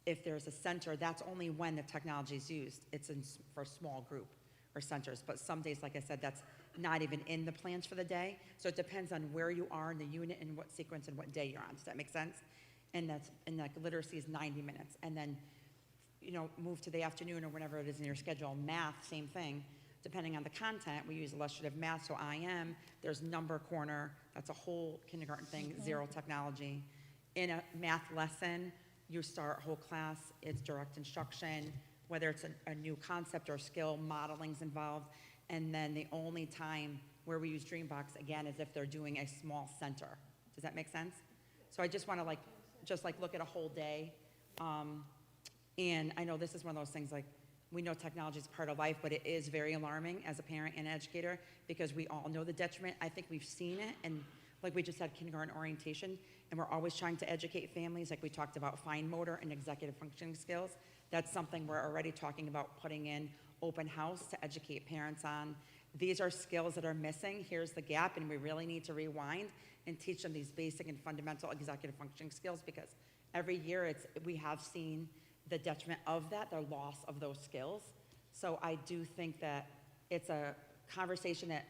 If there's a center, that's only when the technology is used. It's for a small group or centers, but some days, like I said, that's not even in the plans for the day. So it depends on where you are in the unit and what sequence and what day you're on. Does that make sense? And like literacy is 90 minutes. And then, move to the afternoon or whenever it is in your schedule. Math, same thing. Depending on the content, we use illustrative math, so IM, there's number corner, that's a whole kindergarten thing, zero technology. In a math lesson, you start a whole class, it's direct instruction, whether it's a new concept or skill, modeling's involved. And then the only time where we use Dreambox, again, is if they're doing a small center. Does that make sense? So I just want to just look at a whole day. And I know this is one of those things, like, we know technology is part of life, but it is very alarming as a parent and educator because we all know the detriment. I think we've seen it, and like we just had kindergarten orientation, and we're always trying to educate families, like we talked about fine motor and executive functioning skills. That's something we're already talking about putting in open house to educate parents on. These are skills that are missing. Here's the gap, and we really need to rewind and teach them these basic and fundamental executive functioning skills because every year we have seen the detriment of that, the loss of those skills. So I do think that it's a conversation that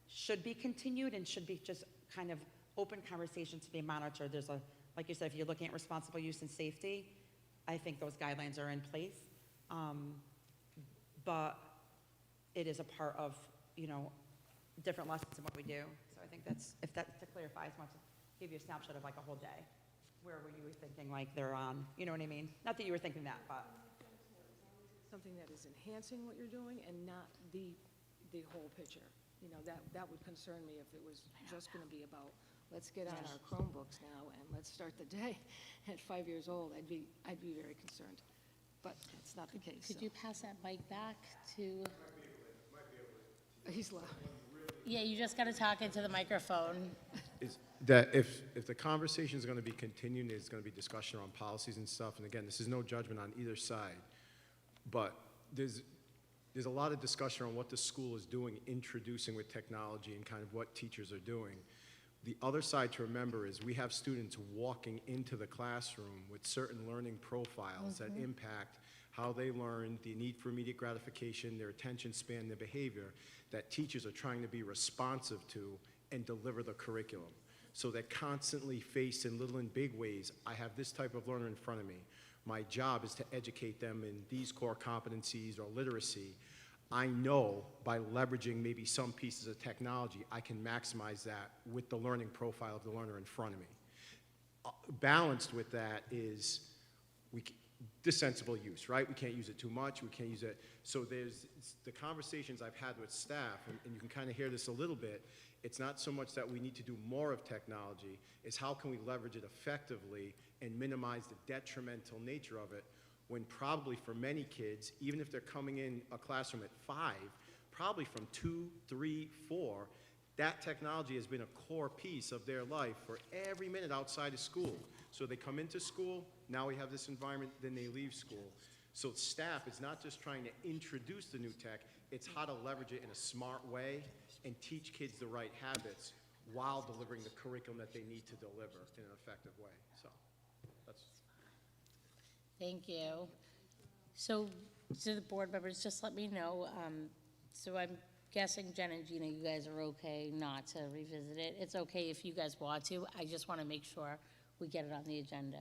should be continued and should be just kind of open conversation to be monitored. There's like you said, if you're looking at responsible use and safety, I think those guidelines are in place. But it is a part of, different lessons in what we do. So I think if that's to clarify, I just want to give you a snapshot of like a whole day. Where were you thinking like they're on, you know what I mean? Not that you were thinking that, but. Something that is enhancing what you're doing and not the whole picture. That would concern me if it was just going to be about, let's get on our Chromebooks now and let's start the day at 5 years old. I'd be very concerned, but that's not the case. Could you pass that mic back to? He's loud. Yeah, you just got to talk into the microphone. Is that if the conversation is going to be continued, there's going to be discussion around policies and stuff, and again, this is no judgment on either side, but there's a lot of discussion on what the school is doing, introducing with technology and kind of what teachers are doing. The other side to remember is we have students walking into the classroom with certain learning profiles that impact how they learn, the need for immediate gratification, their attention span, their behavior, that teachers are trying to be responsive to and deliver the curriculum. So they're constantly faced in little and big ways. I have this type of learner in front of me. My job is to educate them in these core competencies or literacy. I know by leveraging maybe some pieces of technology, I can maximize that with the learning profile of the learner in front of me. Balanced with that is the sensible use, right? We can't use it too much, we can't use it. So there's the conversations I've had with staff, and you can kind of hear this a little bit, it's not so much that we need to do more of technology, it's how can we leverage it effectively and minimize the detrimental nature of it, when probably for many kids, even if they're coming in a classroom at 5, probably from 2, 3, 4, that technology has been a core piece of their life for every minute outside of school. So they come into school, now we have this environment, then they leave school. So staff is not just trying to introduce the new tech, it's how to leverage it in a smart way and teach kids the right habits while delivering the curriculum that they need to deliver in an effective way. So that's. Thank you. So to the board members, just let me know. So I'm guessing Jen and Gina, you guys are okay not to revisit it. It's okay if you guys want to. I just want to make sure we get it on the agenda.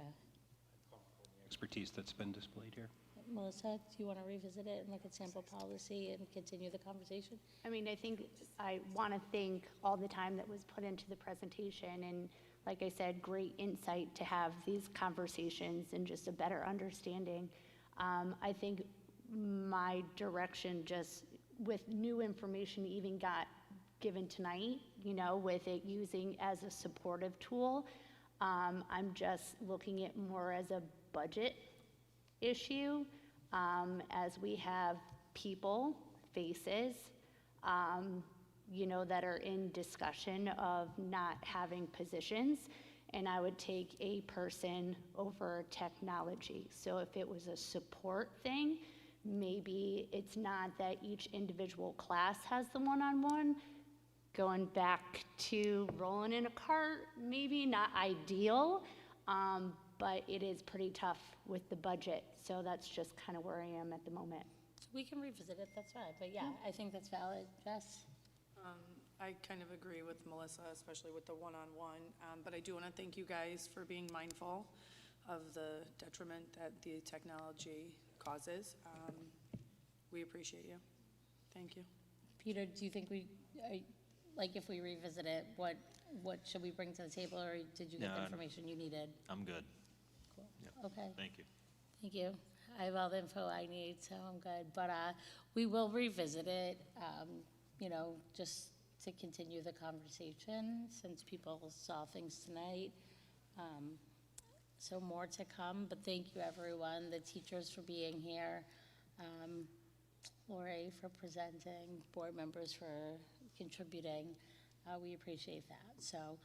Expertise that's been displayed here. Melissa, do you want to revisit it and look at sample policy and continue the conversation? I mean, I think I want to thank all the time that was put into the presentation, and like I said, great insight to have these conversations and just a better understanding. I think my direction just with new information even got given tonight, with it using as a supportive tool. I'm just looking at more as a budget issue, as we have people, faces, that are in discussion of not having positions, and I would take a person over technology. So if it was a support thing, maybe it's not that each individual class has the one-on-one. Going back to rolling in a cart, maybe not ideal, but it is pretty tough with the budget. So that's just kind of where I am at the moment. We can revisit it, that's fine. But yeah, I think that's valid. Jess? I kind of agree with Melissa, especially with the one-on-one. But I do want to thank you guys for being mindful of the detriment that the technology causes. We appreciate you. Thank you. Peter, do you think if we revisit it, what should we bring to the table, or did you get the information you needed? I'm good. Cool. Yep. Okay. Thank you. Thank you. I have all the info I need, so I'm good. But we will revisit it, you know, just to continue the conversation since people saw things tonight. So more to come, but thank you, everyone, the teachers for being here, Lori for presenting, board members for contributing. We appreciate that. So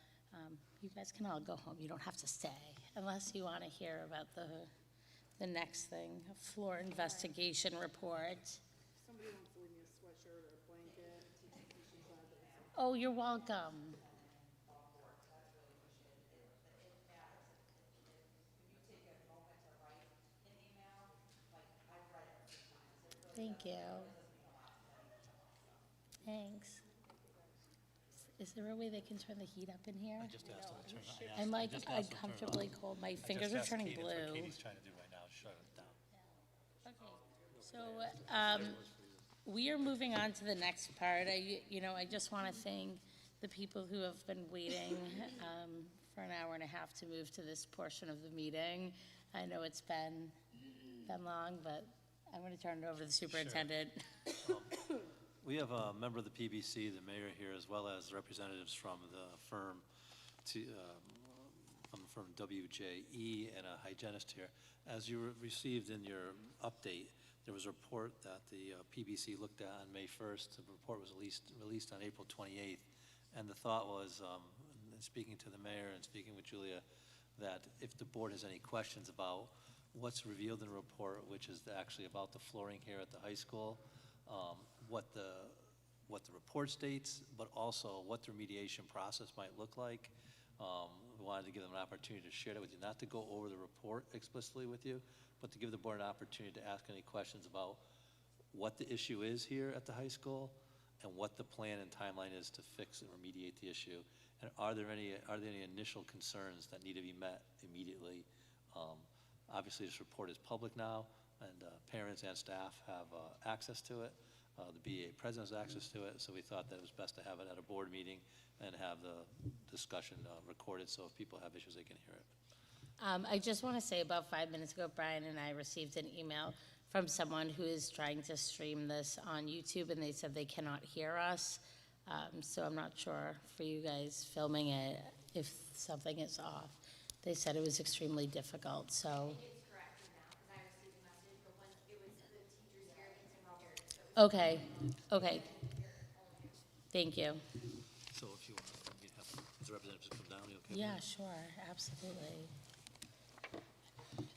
you guys can all go home. You don't have to stay unless you want to hear about the next thing, a floor investigation report. Somebody wants to leave me a sweatshirt or a blanket. Oh, you're welcome. Thank you. Thanks. Is there a way they can turn the heat up in here? I just asked them to turn it. I'm like uncomfortably cold. My fingers are turning blue. That's what Katie's trying to do right now, shut it down. So, we are moving on to the next part. I just want to thank the people who have been waiting for an hour and a half to move to this portion of the meeting. I know it's been long, but I'm going to turn it over to the superintendent. We have a member of the PBC, the mayor here, as well as representatives from the firm, from the firm WJE, and a hygienist here. As you received in your update, there was a report that the PBC looked at on May 1st. The report was released on April 28th. And the thought was, speaking to the mayor and speaking with Julia, that if the board has any questions about what's revealed in the report, which is actually about the flooring here at the high school, what the report states, but also what the remediation process might look like. We wanted to give them an opportunity to share that with you, not to go over the report explicitly with you, but to give the board an opportunity to ask any questions about what the issue is here at the high school and what the plan and timeline is to fix and remediate the issue. And are there any initial concerns that need to be met immediately? Obviously, this report is public now, and parents and staff have access to it. The BEA president has access to it, so we thought that it was best to have it at a board meeting and have the discussion recorded, so if people have issues, they can hear it. I just want to say about 5 minutes ago, Brian and I received an email from someone who is trying to stream this on YouTube, and they said they cannot hear us. So I'm not sure for you guys filming it if something is off. They said it was extremely difficult, so. Okay, okay. Thank you. So if you want me to have the representatives come down, you okay? Yeah, sure, absolutely.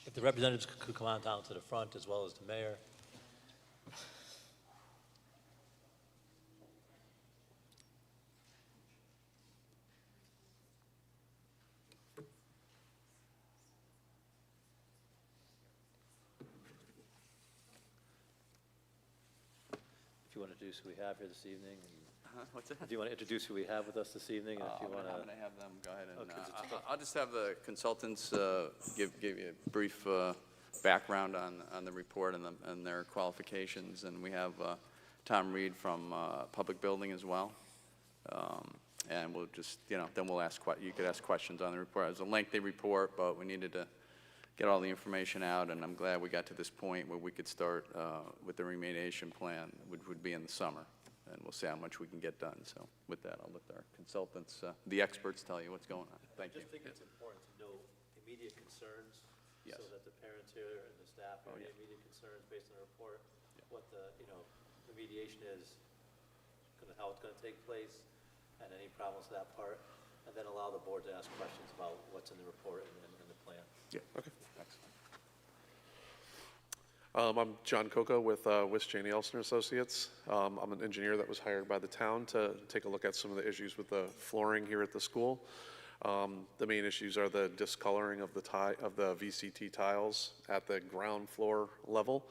If the representatives could come on down to the front as well as the mayor. If you want to introduce who we have here this evening. What's that? Do you want to introduce who we have with us this evening? And if you want I'm going to have them go ahead and, Okay. I'll just have the consultants give you a brief background on the report and their qualifications. And we have Tom Reed from Public Building as well. And we'll just, then we'll ask, you could ask questions on the report. It was a lengthy report, but we needed to get all the information out, and I'm glad we got to this point where we could start with the remediation plan, which would be in the summer. And we'll see how much we can get done. So with that, I'll let our consultants, the experts, tell you what's going on. Thank you. I just think it's important to know immediate concerns, Yes. so that the parents here and the staff have any immediate concerns based on the report, what the, remediation is, how it's going to take place, and any problems with that part, and then allow the board to ask questions about what's in the report and the plan. Yeah, okay. Excellent. I'm John Coca with Cheney Elson Associates. I'm an engineer that was hired by the town to take a look at some of the issues with the flooring here at the school. The main issues are the discoloring of the VCT tiles at the ground floor level.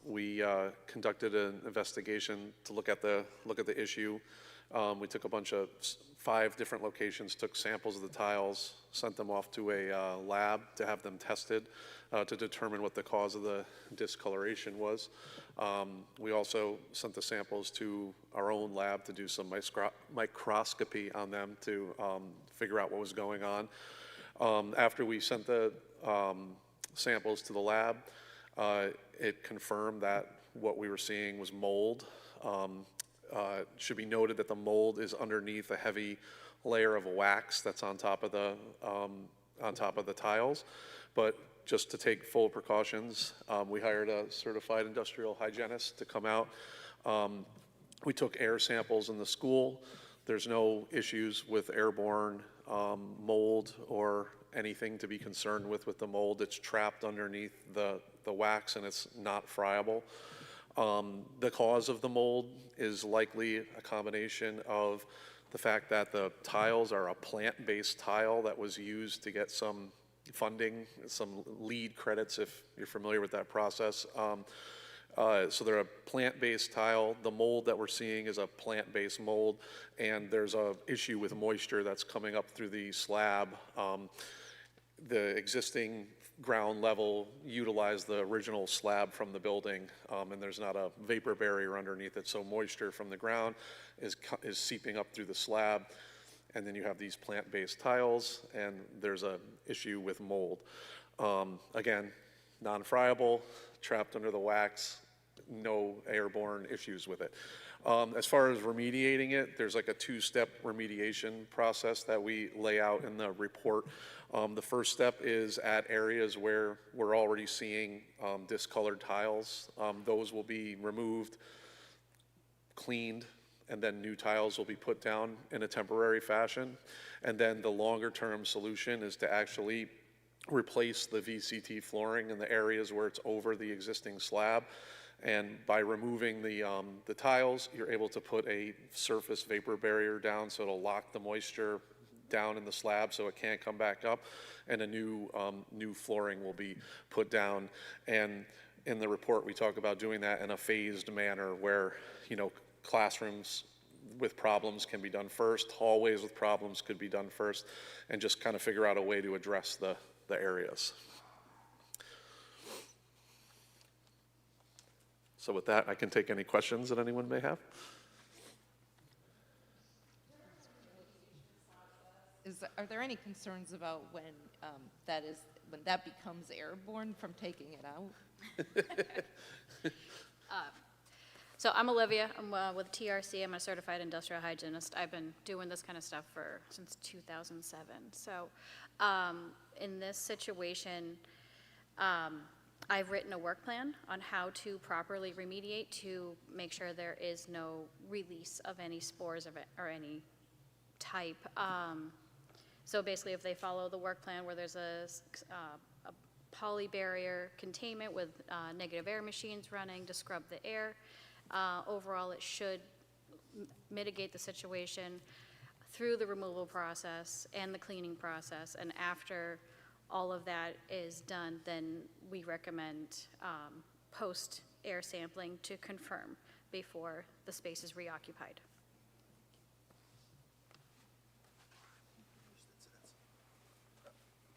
We conducted an investigation to look at the issue. We took a bunch of 5 different locations, took samples of the tiles, sent them off to a lab to have them tested to determine what the cause of the discoloration was. We also sent the samples to our own lab to do some microscopy on them to figure out what was going on. After we sent the samples to the lab. It confirmed that what we were seeing was mold. It should be noted that the mold is underneath a heavy layer of wax that's on top of the tiles. But just to take full precautions, we hired a certified industrial hygienist to come out. We took air samples in the school. There's no issues with airborne mold or anything to be concerned with the mold. It's trapped underneath the wax and it's not friable. The cause of the mold is likely a combination of the fact that the tiles are a plant-based tile that was used to get some funding, some LEED credits, if you're familiar with that process. So they're a plant-based tile. The mold that we're seeing is a plant-based mold, and there's an issue with moisture that's coming up through the slab. The existing ground level utilized the original slab from the building, and there's not a vapor barrier underneath it, so moisture from the ground is seeping up through the slab. And then you have these plant-based tiles, and there's an issue with mold. Again, non-friable, trapped under the wax, no airborne issues with it. As far as remediating it, there's like a two-step remediation process that we lay out in the report. The first step is at areas where we're already seeing discolored tiles. Those will be removed, cleaned, and then new tiles will be put down in a temporary fashion. And then the longer-term solution is to actually replace the VCT flooring in the areas where it's over the existing slab. And by removing the tiles, you're able to put a surface vapor barrier down, so it'll lock the moisture down in the slab so it can't come back up, and a new flooring will be put down. And in the report, we talk about doing that in a phased manner where, classrooms with problems can be done first, hallways with problems could be done first, and just kind of figure out a way to address the areas. So with that, I can take any questions that anyone may have. Are there any concerns about when that becomes airborne from taking it out? So I'm Olivia. I'm with TRC. I'm a certified industrial hygienist. I've been doing this kind of stuff since 2007. So in this situation, I've written a work plan on how to properly remediate to make sure there is no release of any spores or any type. So basically, if they follow the work plan where there's a poly barrier containment with negative air machines running to scrub the air, overall it should mitigate the situation through the removal process and the cleaning process. And after all of that is done, then we recommend post air sampling to confirm before the space is reoccupied.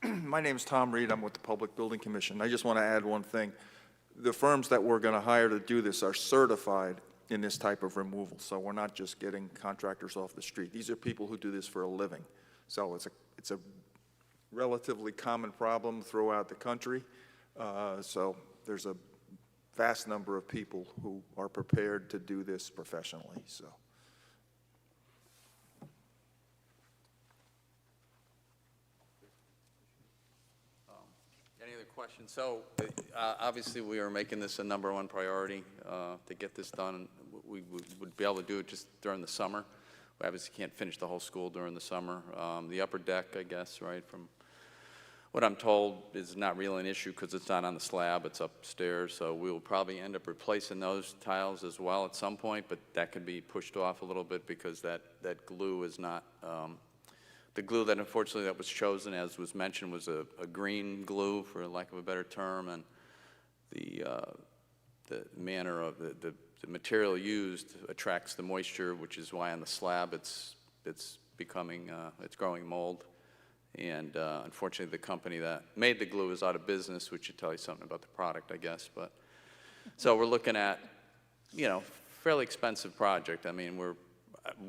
My name's Tom Reed. I'm with the Public Building Commission. I just want to add one thing. The firms that we're going to hire to do this are certified in this type of removal, so we're not just getting contractors off the street. These are people who do this for a living. So it's a relatively common problem throughout the country. So there's a vast number of people who are prepared to do this professionally. So. Any other questions? So obviously we are making this a #1 priority to get this done. We would be able to do it just during the summer. We obviously can't finish the whole school during the summer. The upper deck, I guess, right, from what I'm told, is not really an issue because it's not on the slab, it's upstairs. So we will probably end up replacing those tiles as well at some point, but that can be pushed off a little bit because that glue is not, the glue that unfortunately that was chosen, as was mentioned, was a green glue, for lack of a better term, and the manner of the material used attracts the moisture, which is why on the slab it's becoming, it's growing mold. And unfortunately, the company that made the glue is out of business, which should tell you something about the product, I guess. But so we're looking at, fairly expensive project. I mean, we're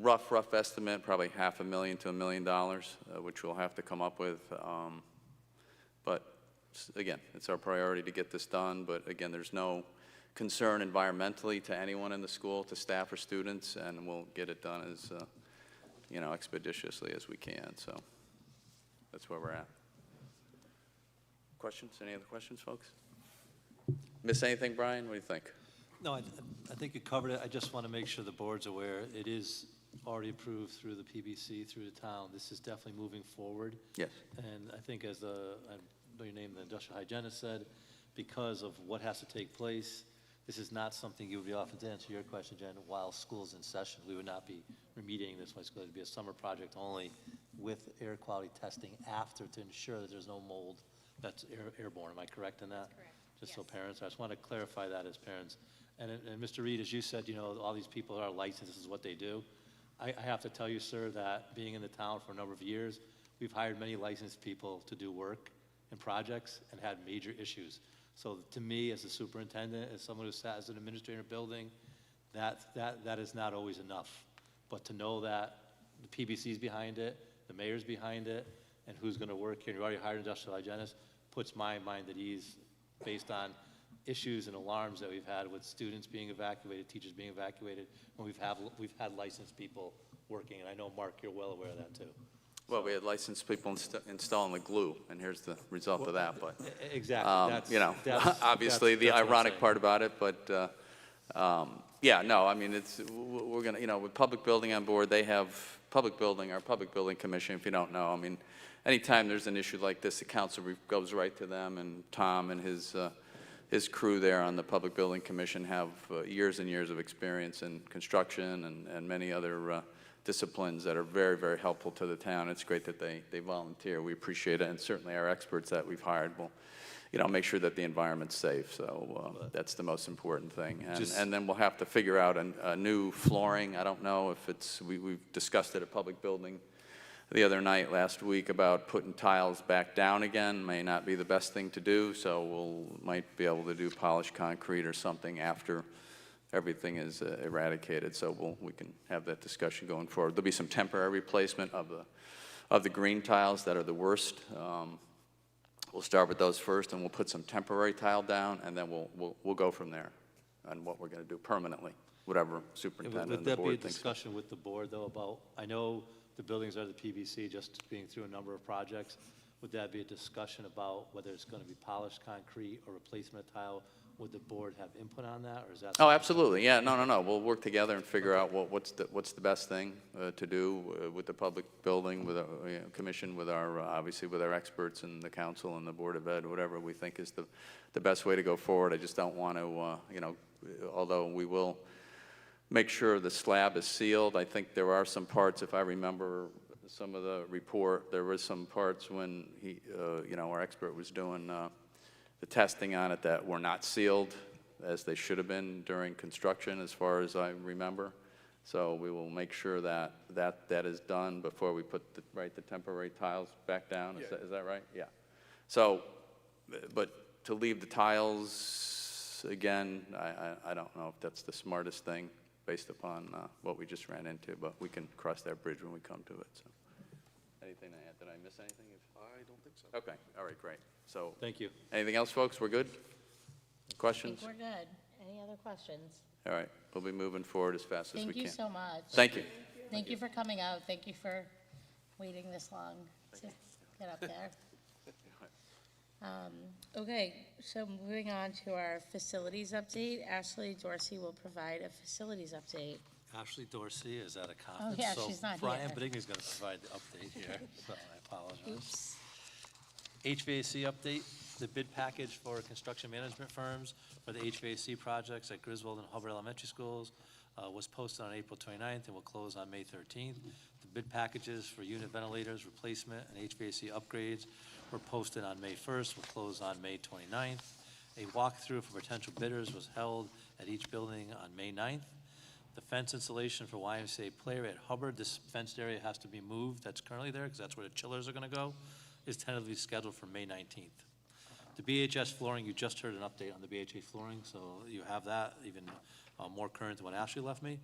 rough estimate, probably $500,000 to $1 million, which we'll have to come up with. But again, it's our priority to get this done, but again, there's no concern environmentally to anyone in the school, to staff or students, and we'll get it done as, you know, expeditiously as we can, so that's where we're at. Questions? Any other questions, folks? Miss anything, Brian? What do you think? No, I think you covered it. I just want to make sure the board's aware. It is already approved through the PBC, through the town. This is definitely moving forward. Yes. And I think as I know your name, the industrial hygienist said, because of what has to take place, this is not something you would be often, to answer your question, Jen, while school's in session. We would not be remediating this while school. It would be a summer project only with air quality testing after to ensure that there's no mold that's airborne. Am I correct in that? Correct. Just so parents, I just want to clarify that as parents. And Mr. Reed, as you said, you know, all these people are licensed, this is what they do. I have to tell you, sir, that being in the town for a number of years, we've hired many licensed people to do work and projects and had major issues. So to me, as a superintendent, as someone who sat as an administrator in a building, that is not always enough. But to know that the PBC's behind it, the mayor's behind it, and who's going to work here, and you already hired an industrial hygienist, puts my mind at ease based on issues and alarms that we've had with students being evacuated, teachers being evacuated, and we've had licensed people working, and I know, Mark, you're well aware of that too. Well, we had licensed people installing the glue, and here's the result of that, but. Exactly. You know, That's obviously, the what I'm ironic saying. part about it, but, yeah, no, I mean, we're gonna, you know, with public building on board, they have, our public building commission, if you don't know, I mean, anytime there's an issue like this, the council goes right to them, and Tom and his crew there on the Public Building Commission have years and years of experience in construction and many other disciplines that are very, very helpful to the town. It's great that they volunteer. We appreciate it, and certainly our experts that we've hired will, you know, make sure that the environment's safe. So that's the most important thing. And then we'll have to figure out a new flooring. I don't know if it's, we've discussed it at Public Building the other night, last week, about putting tiles back down again. May not be the best thing to do, so might be able to do polished concrete or something after everything is eradicated. So we can have that discussion going forward. There'll be some temporary replacement of the green tiles that are the worst. We'll start with those first, and we'll put some temporary tile down, and then we'll go from there on what we're going to do permanently, whatever superintendent Would and the that be a board thinks. discussion with the board, though, about, I know the buildings are the PVC, just being through a number of projects. Would that be a discussion about whether it's going to be polished concrete or replacement of tile? Would the board have input on that, or is that? Oh, absolutely, yeah, no, we'll work together and figure out what's the best thing to do with the public building, with our commission, with our, obviously with our experts and the council and the Board of Ed, whatever we think is the best way to go forward. I just don't want to, you know, although we will make sure the slab is sealed. I think there are some parts, if I remember some of the report, there were some parts when he, you know, our expert was doing the testing on it that were not sealed as they should have been during construction, as far as I remember. So we will make sure that is done before we put the temporary tiles back down. Is that right? Yeah. So, but to leave the tiles, again, I don't know if that's the smartest thing based upon what we just ran into, but we can cross that bridge when we come to it. So, anything to add? Did I miss anything? I don't think so. Okay, all right, great. So, thank you. Anything else, folks? We're good? I Questions? think we're good. Any other questions? All right, we'll be moving forward as fast as we Thank can. you so much. Thank you. Thank you for coming out. Thank you for waiting this long to get up there. Okay, so moving on to our facilities update. Ashley Dorsey will provide a facilities update. Ashley Dorsey is at a conference. yeah, so she's not Brian here. Benigni's going to provide the update here, so I apologize. HVAC update, the bid package for construction management firms for the HVAC projects at Griswold and Hubbard Elementary Schools was posted on April 29th and will close on May 13th. The bid packages for unit ventilators, replacement, and HVAC upgrades were posted on May 1st, will close on May 29th. A walkthrough for potential bidders was held at each building on May 9th. The fence installation for YMCA Player at Hubbard, this fenced area has to be moved, that's currently there, because that's where the chillers are gonna go, is tentatively scheduled for May 19th. The BHS flooring, you just heard an update on the BHA flooring, so you have that, even more current than what Ashley left me.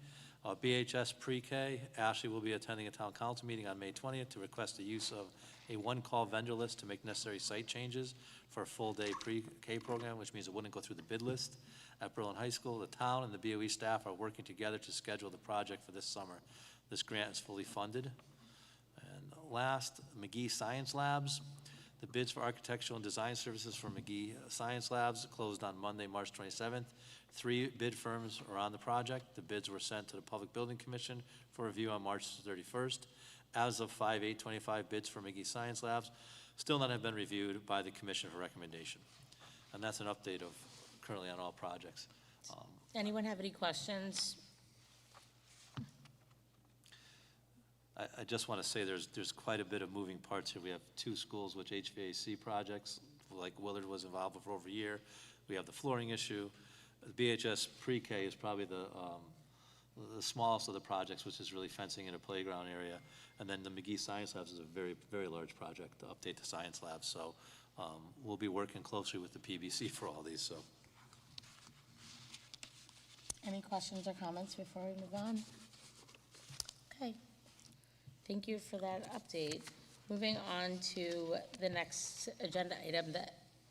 BHS Pre-K, Ashley will be attending a town council meeting on May 20th to request the use of a one-call vendor list to make necessary site changes for a full-day pre-K program, which means it wouldn't go through the bid list. At Berlin High School, the town and the BOE staff are working together to schedule the project for this summer. This grant is fully funded. And last, McGee Science Labs. The bids for architectural and design services for McGee Science Labs closed on Monday, March 27th. 3 bid firms are on the project. The bids were sent to the Public Building Commission for review on March 31st. As of 5/8/25, bids for McGee Science Labs still not have been reviewed by the commission for recommendation. And that's an update of currently on all projects. Anyone have any questions? I just want to say there's quite a bit of moving parts here. We have 2 schools with HVAC projects, like Willard was involved with for over a year. We have the flooring issue. The BHS Pre-K is probably the smallest of the projects, which is really fencing in a playground area. And then the McGee Science Labs is a very, very large project to update the science labs. So we'll be working closely with the PBC for all these. So. Any questions or comments before we move on? Okay. Thank you for that update. Moving on to the next agenda item, the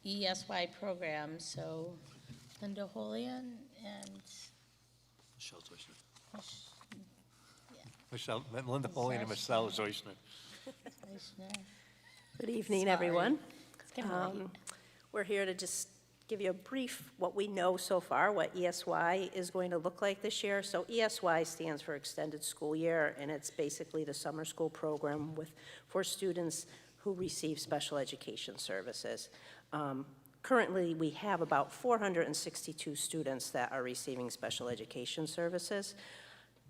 ESY program. So Linda Holian and Michelle Zoishner. Linda Holian and Michelle Zoishner. Good evening, Sorry. everyone. It's getting late. We're here to just give you a brief, what we know so far, what ESY is going to look like this year. So ESY stands for Extended School Year, and it's basically the summer school program for students who receive special education services. Currently, we have about 462 students that are receiving special education services.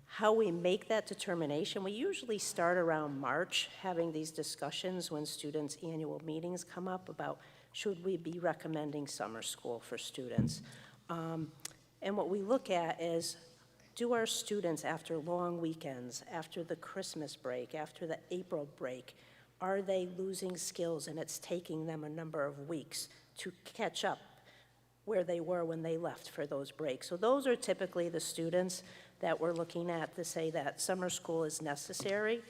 How we make that determination, we usually start around March, having these discussions when students' annual meetings come up about should we be recommending summer school for students. And what we look at is, do our students, after long weekends, after the Christmas break, after the April break, are they losing skills and it's taking them a number of weeks to catch up where they were when they left for those breaks? So those are typically the students that we're looking at to say that summer school is necessary.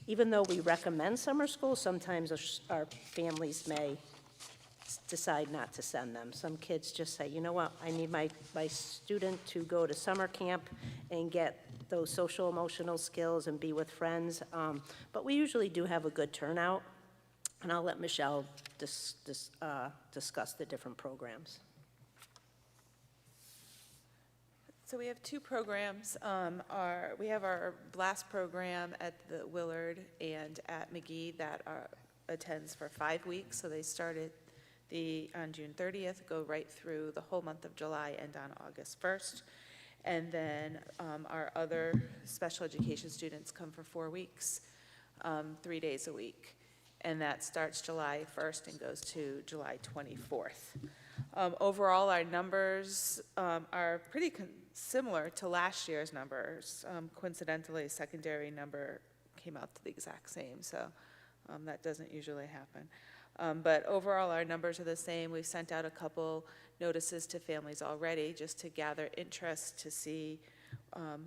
Even though we recommend summer school, sometimes our families may decide not to send them. Some kids just say, you know what, I need my student to go to summer camp and get those social emotional skills and be with friends. But we usually do have a good turnout, and I'll let Michelle discuss the different programs. So we have 2 programs. We have our BLAST program at the Willard and at McGee that attends for 5 weeks. So they started on June 30th, go right through the whole month of July, and on August 1st. And then our other special education students come for 4 weeks, 3 days a week. And that starts July 1st and goes to July 24th. Overall, our numbers are pretty similar to last year's numbers. Coincidentally, secondary number came out to the exact same, so that doesn't usually happen. But overall, our numbers are the same. We've sent out a couple notices to families already just to gather interest to see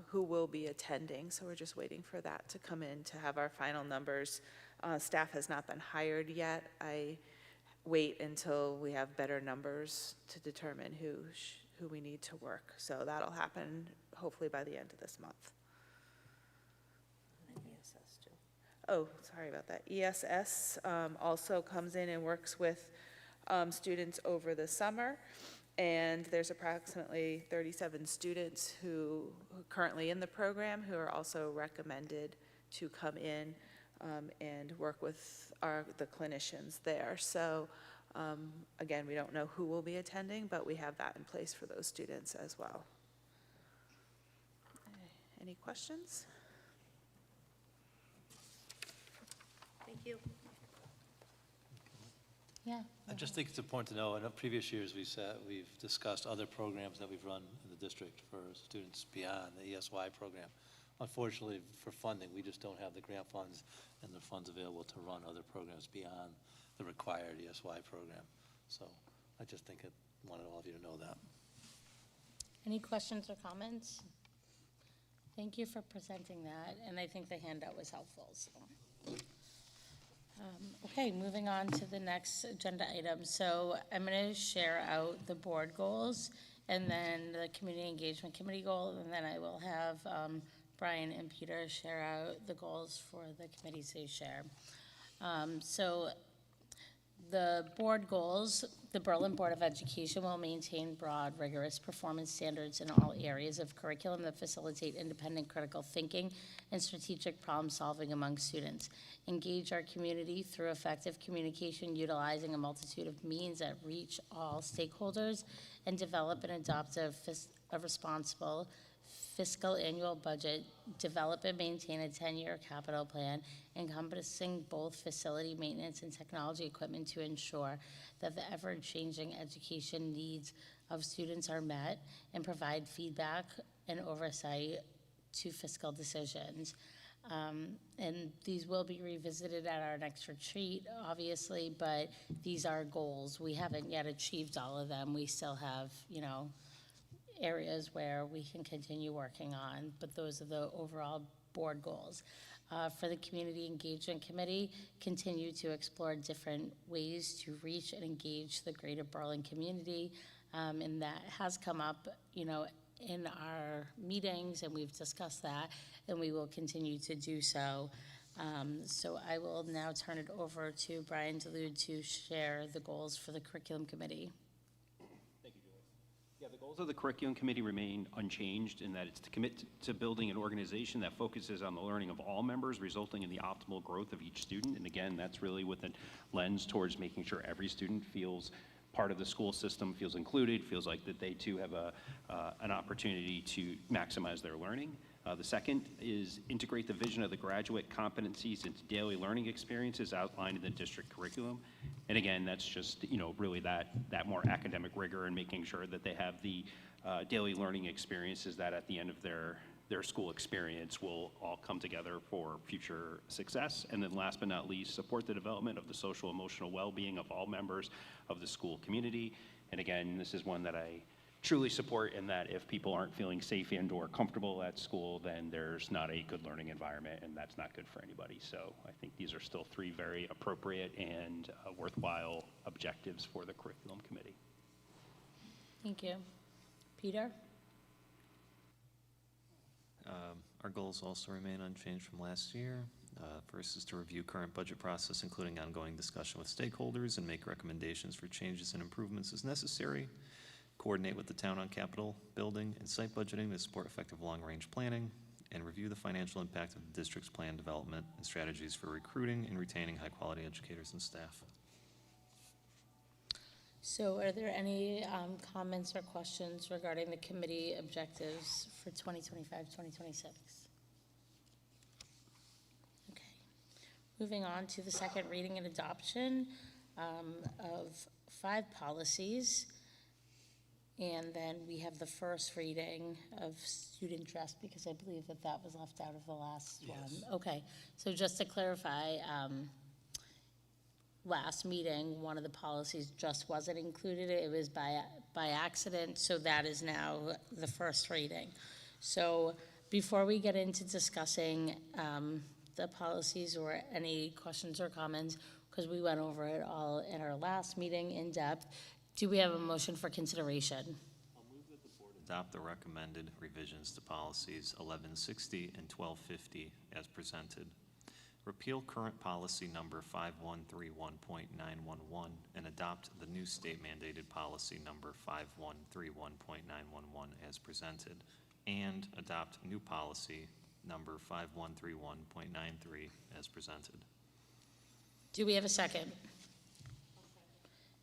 who will be attending. So we're just waiting for that to come in to have our final numbers. Staff has not been hired yet. I wait until we have better numbers to determine who we need to work. So that'll happen hopefully by the end of this month. Oh, sorry about that. ESS also comes in and works with students over the summer, and there's approximately 37 students who are currently in the program who are also recommended to come in and work with the clinicians there. So again, we don't know who will be attending, but we have that in place for those students as well. Any questions? Thank you. Yeah. I just think it's important to know, in previous years, we've discussed other programs that we've run in the district for students beyond the ESY program. Unfortunately, for funding, we just don't have the grant funds and the funds available to run other programs beyond the required ESY program. So I just think I wanted all of you to know that. Any questions or comments? Thank you for presenting that, and I think the handout was helpful, so. Okay, moving on to the next agenda item. So I'm going to share out the board goals and then the community engagement committee goal, and then I will have Brian and Peter share out the goals for the committees they share. So the board goals, the Berlin Board of Education will maintain broad, rigorous performance standards in all areas of curriculum that facilitate independent critical thinking and strategic problem solving among students. Engage our community through effective communication, utilizing a multitude of means that reach all stakeholders, and develop and adopt a responsible fiscal annual budget, develop and maintain a 10-year capital plan encompassing both facility maintenance and technology equipment to ensure that the ever-changing education needs of students are met, and provide feedback and oversight to fiscal decisions. And these will be revisited at our next retreat, obviously, but these are goals. We haven't yet achieved all of them. We still have, areas where we can continue working on, but those are the overall board goals. For the Community Engagement Committee, continue to explore different ways to reach and engage the greater Berlin community, and that has come up, in our meetings, and we've discussed that, and we will continue to do so. So I will now turn it over to Brian DeLude to share the goals for the Curriculum Committee. Yeah, the goals of the Curriculum Committee remain unchanged in that it's to commit to building an organization that focuses on the learning of all members, resulting in the optimal growth of each student. And again, that's really with a lens towards making sure every student feels part of the school system, feels included, feels like that they too have an opportunity to maximize their learning. The second is integrate the vision of the graduate competencies into daily learning experiences outlined in the district curriculum. And again, that's just, really that more academic rigor and making sure that they have the daily learning experiences that at the end of their school experience will all come together for future success. And then last but not least, support the development of the social emotional well-being of all members of the school community. And again, this is one that I truly support, in that if people aren't feeling safe and or comfortable at school, then there's not a good learning environment, and that's not good for anybody. So I think these are still three very appropriate and worthwhile objectives for the Curriculum Committee. Thank you. Peter? Our goals also remain unchanged from last year. First is to review current budget process, including ongoing discussion with stakeholders, and make recommendations for changes and improvements as necessary. Coordinate with the town on capital building and site budgeting to support effective long-range planning, and review the financial impact of the district's plan development and strategies for recruiting and retaining high-quality educators and staff. So are there any comments or questions regarding the committee objectives for 2025-2026? Okay. Moving on to the second reading and adoption of 5 policies. And then we have the first reading of student dress, because I believe that was left out of the last one. Okay, so just to clarify, last meeting, one of the policies just wasn't included. It was by accident, so that is now the first reading. So before we get into discussing the policies or any questions or comments, because we went over it all in our last meeting in depth, do we have a motion for consideration? I'll move that the board adopt the recommended revisions to policies 1160 and 1250 as presented. Repeal current policy number 5131.911 and adopt the new state mandated policy number 5131.911 as presented, and adopt new policy number 5131.93 as presented. Do we have a second?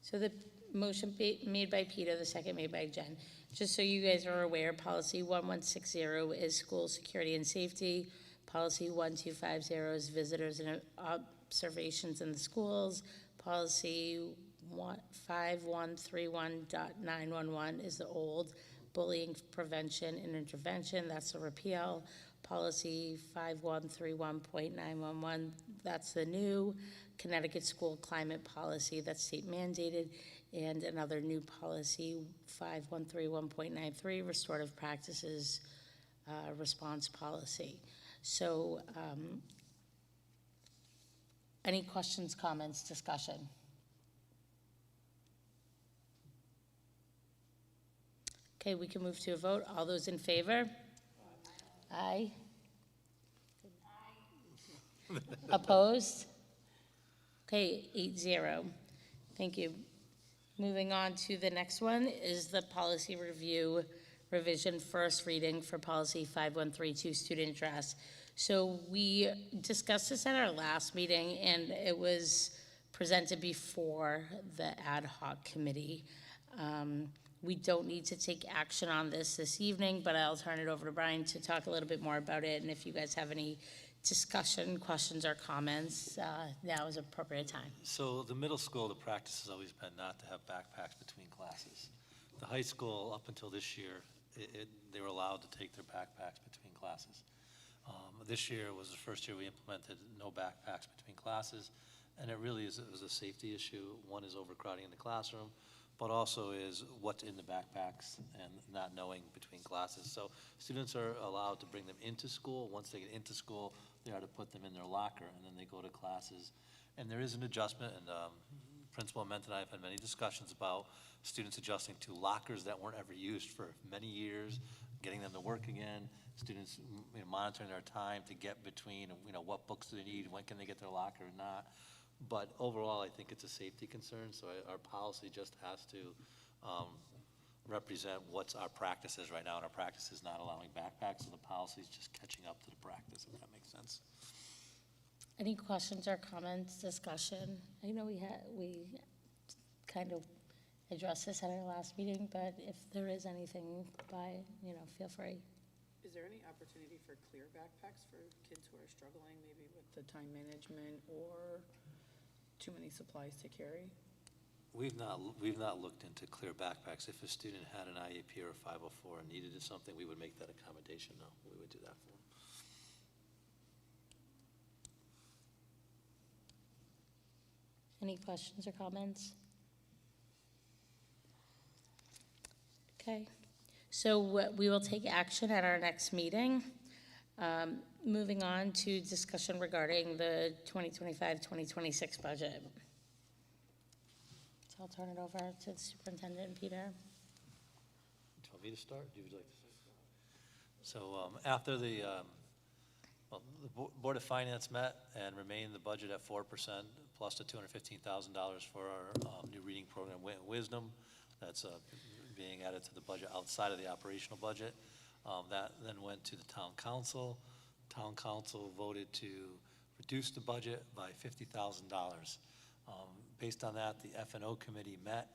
So the motion made by Peter, the second made by Jen. Just so you guys are aware, policy 1160 is school security and safety. Policy 1250 is visitors and observations in the schools. Policy 5131.911 is the old bullying prevention and intervention. That's a repeal. Policy 5131.911, that's the new Connecticut school climate policy that's state mandated. and another new policy, 5131.93, restorative practices response policy. So any questions, comments, discussion? Okay, we can move to a vote. All those in favor? Aye. Opposed? Okay, 8-0. Thank you. Moving on to the next one is the policy review revision first reading for policy 5132, student dress. So we discussed this at our last meeting, and it was presented before the ad hoc committee. We don't need to take action on this evening, but I'll turn it over to Brian to talk a little bit more about it, and if you guys have any discussion, questions, or comments, now is appropriate time. So the middle school, the practice has always been not to have backpacks between classes. The high school, up until this year, they were allowed to take their backpacks between classes. This year was the first year we implemented no backpacks between classes, and it really is, it was a safety issue. One is overcrowding in the classroom, but also is what's in the backpacks and not knowing between classes. So students are allowed to bring them into school. Once they get into school, they are to put them in their locker, and then they go to classes. And there is an adjustment, and Principal Ment and I have had many discussions about students adjusting to lockers that weren't ever used for many years, getting them to work again, students monitoring their time to get between, what books do they need, when can they get their locker or not. But overall, I think it's a safety concern, so our policy just has to represent what's our practices right now, and our practice is not allowing backpacks, so the policy is just catching up to the practice, if that makes sense. Any questions or comments, discussion? I know we kind of addressed this at our last meeting, but if there is anything, feel free. Is there any opportunity for clear backpacks for kids who are struggling maybe with the time management or too many supplies to carry? We've not looked into clear backpacks. If a student had an IEP or a 504 and needed something, we would make that accommodation. No, we would do that for them. Any questions or comments? Okay, so we will take action at our next meeting. Moving on to discussion regarding the 2025-2026 budget. So I'll turn it over to the superintendent, Peter. Do you want me to start? Do you like to start? So after the Board of Finance met and remained the budget at 4% plus the $215,000 for our new reading program, Wisdom. That's being added to the budget outside of the operational budget. That then went to the town council. Town council voted to reduce the budget by $50,000. Based on that, the F&O committee met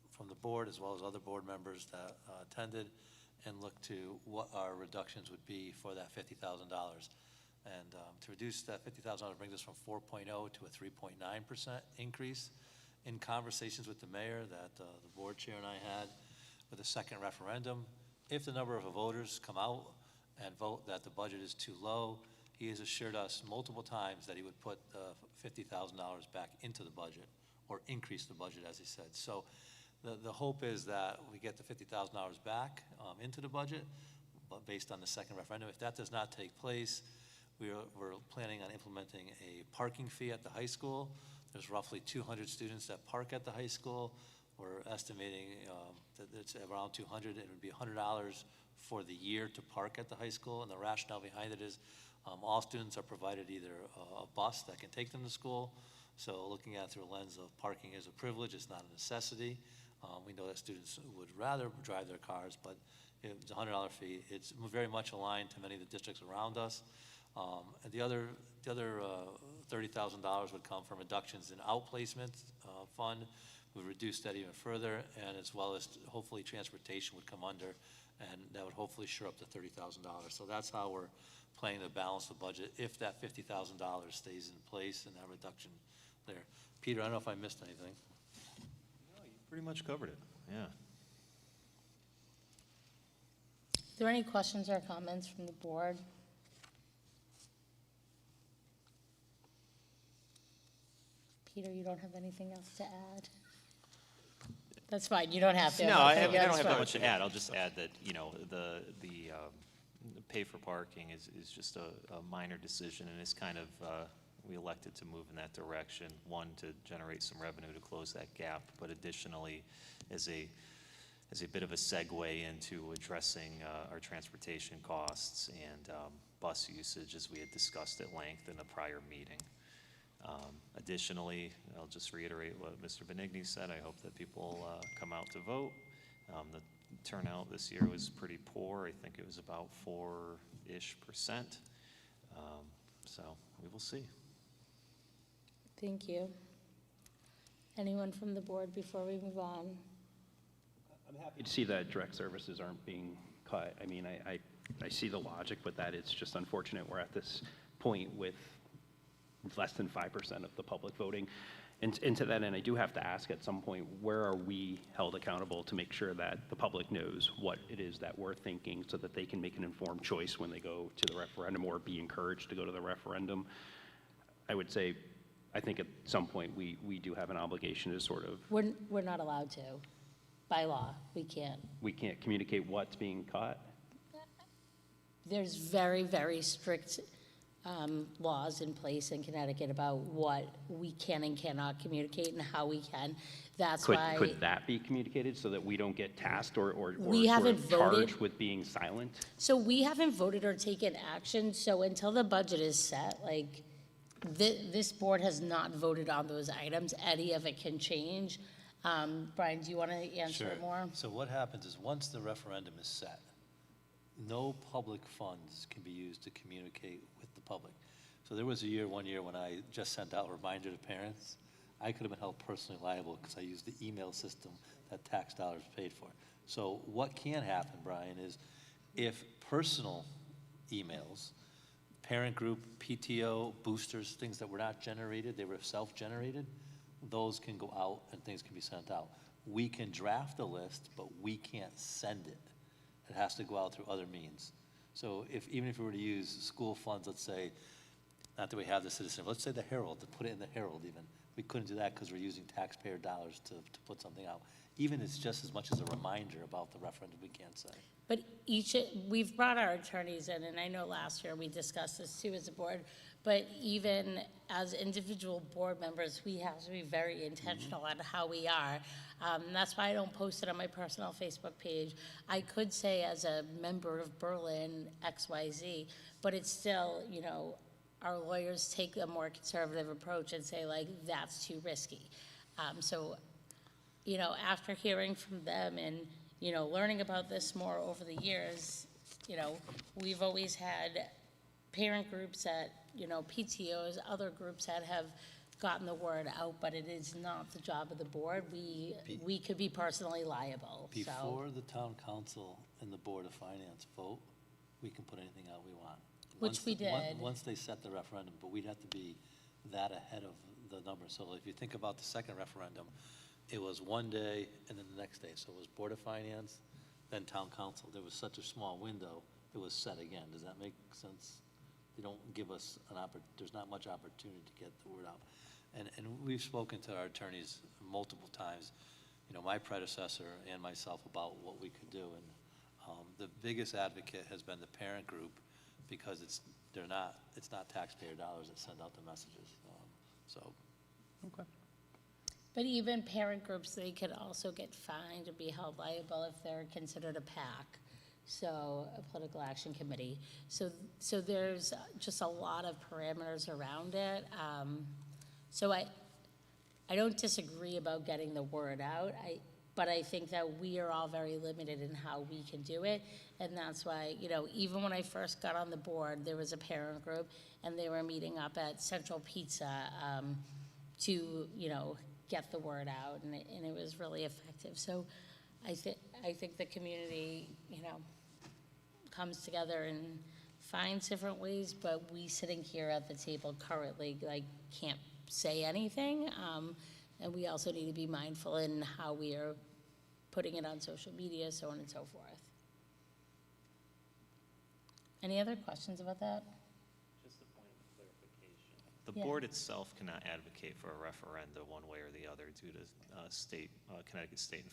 from the board as well as other board members that attended and looked to what our reductions would be for that $50,000. And to reduce that $50,000 brings us from 4.0 to a 3.9% increase. In conversations with the mayor that the board chair and I had with a second referendum, if the number of voters come out and vote that the budget is too low, he has assured us multiple times that he would put $50,000 back into the budget or increase the budget, as he said. So the hope is that we get the $50,000 back into the budget, but based on the second referendum. If that does not take place, we're planning on implementing a parking fee at the high school. There's roughly 200 students that park at the high school. We're estimating that it's around 200. It would be $100 for the year to park at the high school. And the rationale behind it is all students are provided either a bus that can take them to school. So looking at it through a lens of parking is a privilege, it's not a necessity. We know that students would rather drive their cars, but it's a $100 fee. It's very much aligned to many of the districts around us. And the other $30,000 would come from reductions in outplacement fund. We reduce that even further, and as well as hopefully transportation would come under, and that would hopefully shore up to $30,000. So that's how we're planning to balance the budget if that $50,000 stays in place and that reduction there. Peter, I don't know if I missed anything. No, you pretty much covered it, yeah. Are there any questions or comments from the board? Peter, you don't have anything else to add? That's fine, you don't have to. No, I Okay, don't that's have that fine. much to add. I'll just add that, the pay for parking is just a minor decision, and it's kind of, we elected to move in that direction. One, to generate some revenue to close that gap, but additionally, as a bit of a segue into addressing our transportation costs and bus usage, as we had discussed at length in a prior meeting. Additionally, I'll just reiterate what Mr. Benigni said. I hope that people come out to vote. The turnout this year was pretty poor. I think it was about 4-ish%. So we will see. Thank you. Anyone from the board before we move on? I'm happy to see that direct services aren't being cut. I mean, I see the logic with that. It's just unfortunate we're at this point with less than 5% of the public voting. And to that end, I do have to ask at some point, where are we held accountable to make sure that the public knows what it is that we're thinking so that they can make an informed choice when they go to the referendum or be encouraged to go to the referendum? I would say, I think at some point we do have an obligation to sort of, We're not allowed to. By law, we can't. we can't communicate what's being cut. There's very, very strict laws in place in Connecticut about what we can and cannot communicate and how we can. That's why. Could that be communicated so that we don't get tasked or We sort haven't of voted. charged with being silent? So we haven't voted or taken action, so until the budget is set, like, this board has not voted on those items. Any of it can change. Brian, do you want to answer it more? So what happens is, once the referendum is set, no public funds can be used to communicate with the public. So there was one year when I just sent out a reminder to parents. I could have been held personally liable because I used the email system that tax dollars paid for. So what can happen, Brian, is if personal emails, parent group, PTO, boosters, things that were not generated, they were self-generated, those can go out and things can be sent out. We can draft a list, but we can't send it. It has to go out through other means. So even if we were to use school funds, let's say, not that we have the citizen, let's say the Herald, to put it in the Herald even, we couldn't do that because we're using taxpayer dollars to put something out. Even it's just as much as a reminder about the referendum, we can't say. But we've brought our attorneys in, and I know last year we discussed this too as a board, but even as individual board members, we have to be very intentional on how we are. That's why I don't post it on my personal Facebook page. I could say as a member of Berlin, XYZ, but it's still, our lawyers take a more conservative approach and say, like, that's too risky. So, after hearing from them and, learning about this more over the years, we've always had parent groups that, PTOs, other groups that have gotten the word out, but it is not the job of the board. We could be personally liable, so. Before the town council and the Board of Finance vote, we can put anything out we want. Which we did. Once they set the referendum, but we'd have to be that ahead of the number. So if you think about the second referendum, it was one day and then the next day. So it was Board of Finance, then town council. There was such a small window, it was set again. Does that make sense? They don't give us there's not much opportunity to get the word out. And we've spoken to our attorneys multiple times, my predecessor and myself, about what we could do. And the biggest advocate has been the parent group, because it's not taxpayer dollars that send out the messages. Okay. But even parent groups, they could also get fined and be held liable if they're considered a PAC, so a political action committee. So there's just a lot of parameters around it. So I don't disagree about getting the word out, but I think that we are all very limited in how we can do it. And that's why, even when I first got on the board, there was a parent group, and they were meeting up at Central Pizza to, get the word out, and it was really effective. So I think the community, comes together and finds different ways, but we sitting here at the table currently, can't say anything. And we also need to be mindful in how we are putting it on social media, so on and so forth. Any other questions about that? Just a point of clarification. The Yeah. board itself cannot advocate for a referenda one way or the other due to Connecticut state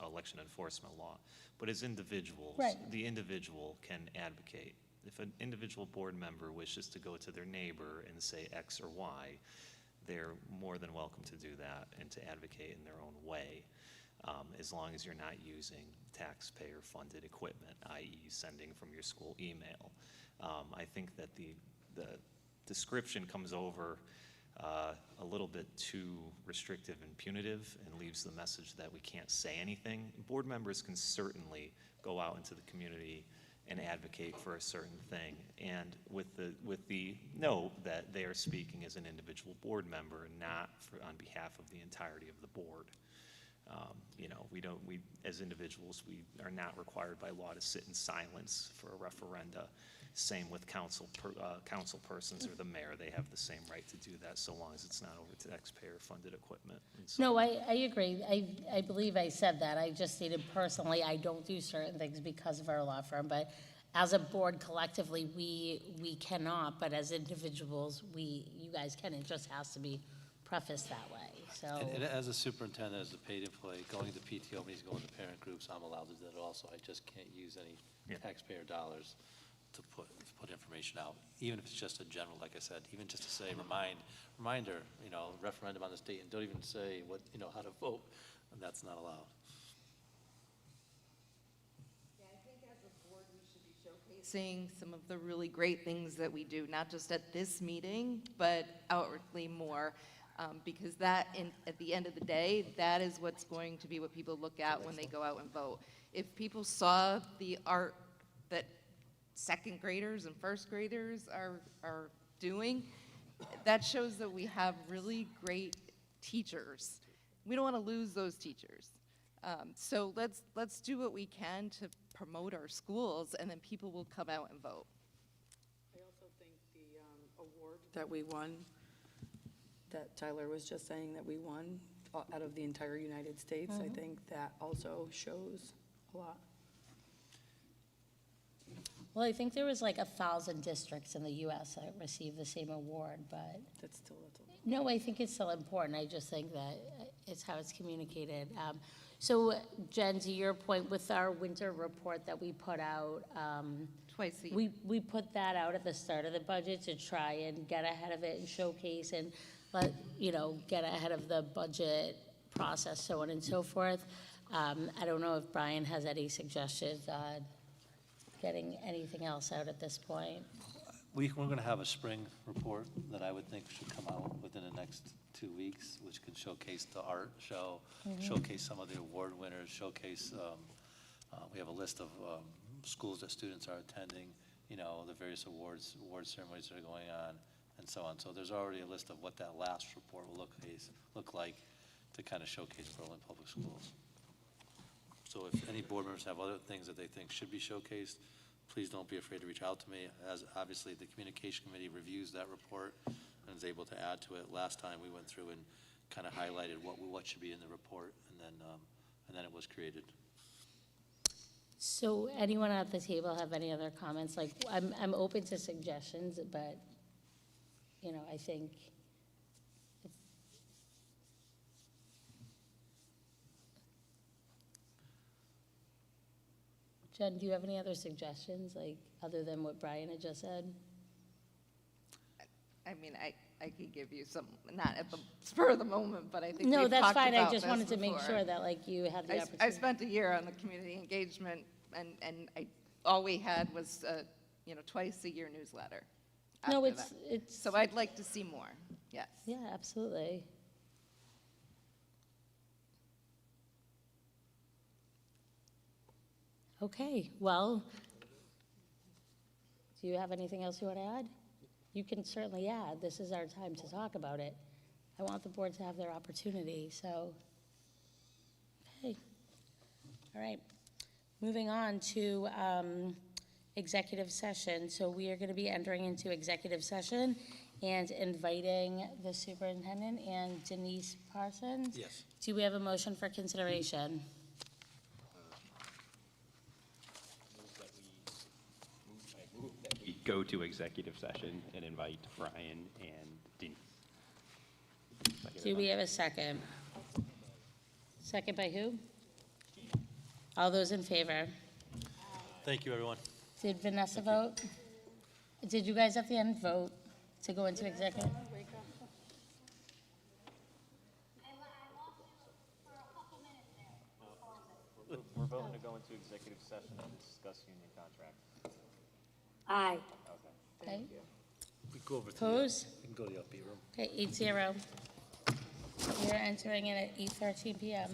election enforcement law. But as individuals, Right. the individual can advocate. If an individual board member wishes to go to their neighbor and say X or Y, they're more than welcome to do that and to advocate in their own way, as long as you're not using taxpayer-funded equipment, i.e. sending from your school email. I think that the description comes over a little bit too restrictive and punitive and leaves the message that we can't say anything. Board members can certainly go out into the community and advocate for a certain thing, and with the note that they are speaking as an individual board member and not on behalf of the entirety of the board. We as individuals, we are not required by law to sit in silence for a referenda. Same with council persons or the mayor. They have the same right to do that so long as it's not over taxpayer-funded equipment. And so, No, I agree. I believe I said that. I just stated personally, I don't do certain things because of our law firm, but as a board collectively, we cannot, but as individuals, you guys can. It just has to be prefaced that way, so. And as a superintendent, as a paid employee, going to PTO meetings, going to parent groups, I'm allowed to do that also. I just can't use any taxpayer dollars to put information out, even if it's just a general, like I said, even just to say, reminder, referendum on the state, and don't even say how to vote, and that's not allowed. Yeah, I think as a board, we should be showcasing some of the really great things that we do, not just at this meeting, but outwardly more. Because at the end of the day, that is what's going to be what people look at when they go out and vote. If people saw the art that second graders and first graders are doing, that shows that we have really great teachers. We don't want to lose those teachers. So let's do what we can to promote our schools, and then people will come out and vote. I also think the award that we won, that Tyler was just saying that we won out of the entire United States, I think that also shows a lot. Well, I think there was like 1,000 districts in the US that received the same award, but. That's still No, I think it's still important. I just think that it's how it's communicated. So Jen, to your point, with our winter report that we put out. Twice a year. We put that out at the start of the budget to try and get ahead of it and showcase and get ahead of the budget process, so on and so forth. I don't know if Brian has any suggestions on getting anything else out at this point. We're going to have a spring report that I would think should come out within the next 2 weeks, which can showcase the art show, showcase some of the award winners, showcase, we have a list of schools that students are attending, the various award ceremonies that are going on, and so on. So there's already a list of what that last report will look like to kind of showcase Berlin Public Schools. So if any board members have other things that they think should be showcased, please don't be afraid to reach out to me. As obviously the communication committee reviews that report and is able to add to it. Last time we went through and kind of highlighted what should be in the report, and then it was created. So anyone at the table have any other comments? Like, I'm open to suggestions, but, I think Jen, do you have any other suggestions, like, other than what Brian had just said? I mean, I could give you some, not at the spur of the moment, but I think No, we've that's talked fine. I about just this wanted to make before. sure that, like, you had the I opportunity. spent a year on the community engagement, and all we had was, twice a year newsletter. No, after that. it's. So I'd like to see more, yes. Yeah, absolutely. Okay, well, do you have anything else you want to add? You can certainly add. This is our time to talk about it. I want the board to have their opportunity, so, okay. All right. Moving on to executive session. So we are going to be entering into executive session and inviting the superintendent and Denise Parsons. Yes. Do we have a motion for consideration? We go to executive session and invite Brian and Denise. Do we have a second? Second by who? All those in favor? Thank you, everyone. Did Vanessa vote? Did you guys at the end vote to go into executive? We're voting to go into executive session and discuss union contract. Aye. Okay. We go over to Opposed? we can go to the upbeat room. Okay, 8-0. We're entering in at 8:13 PM.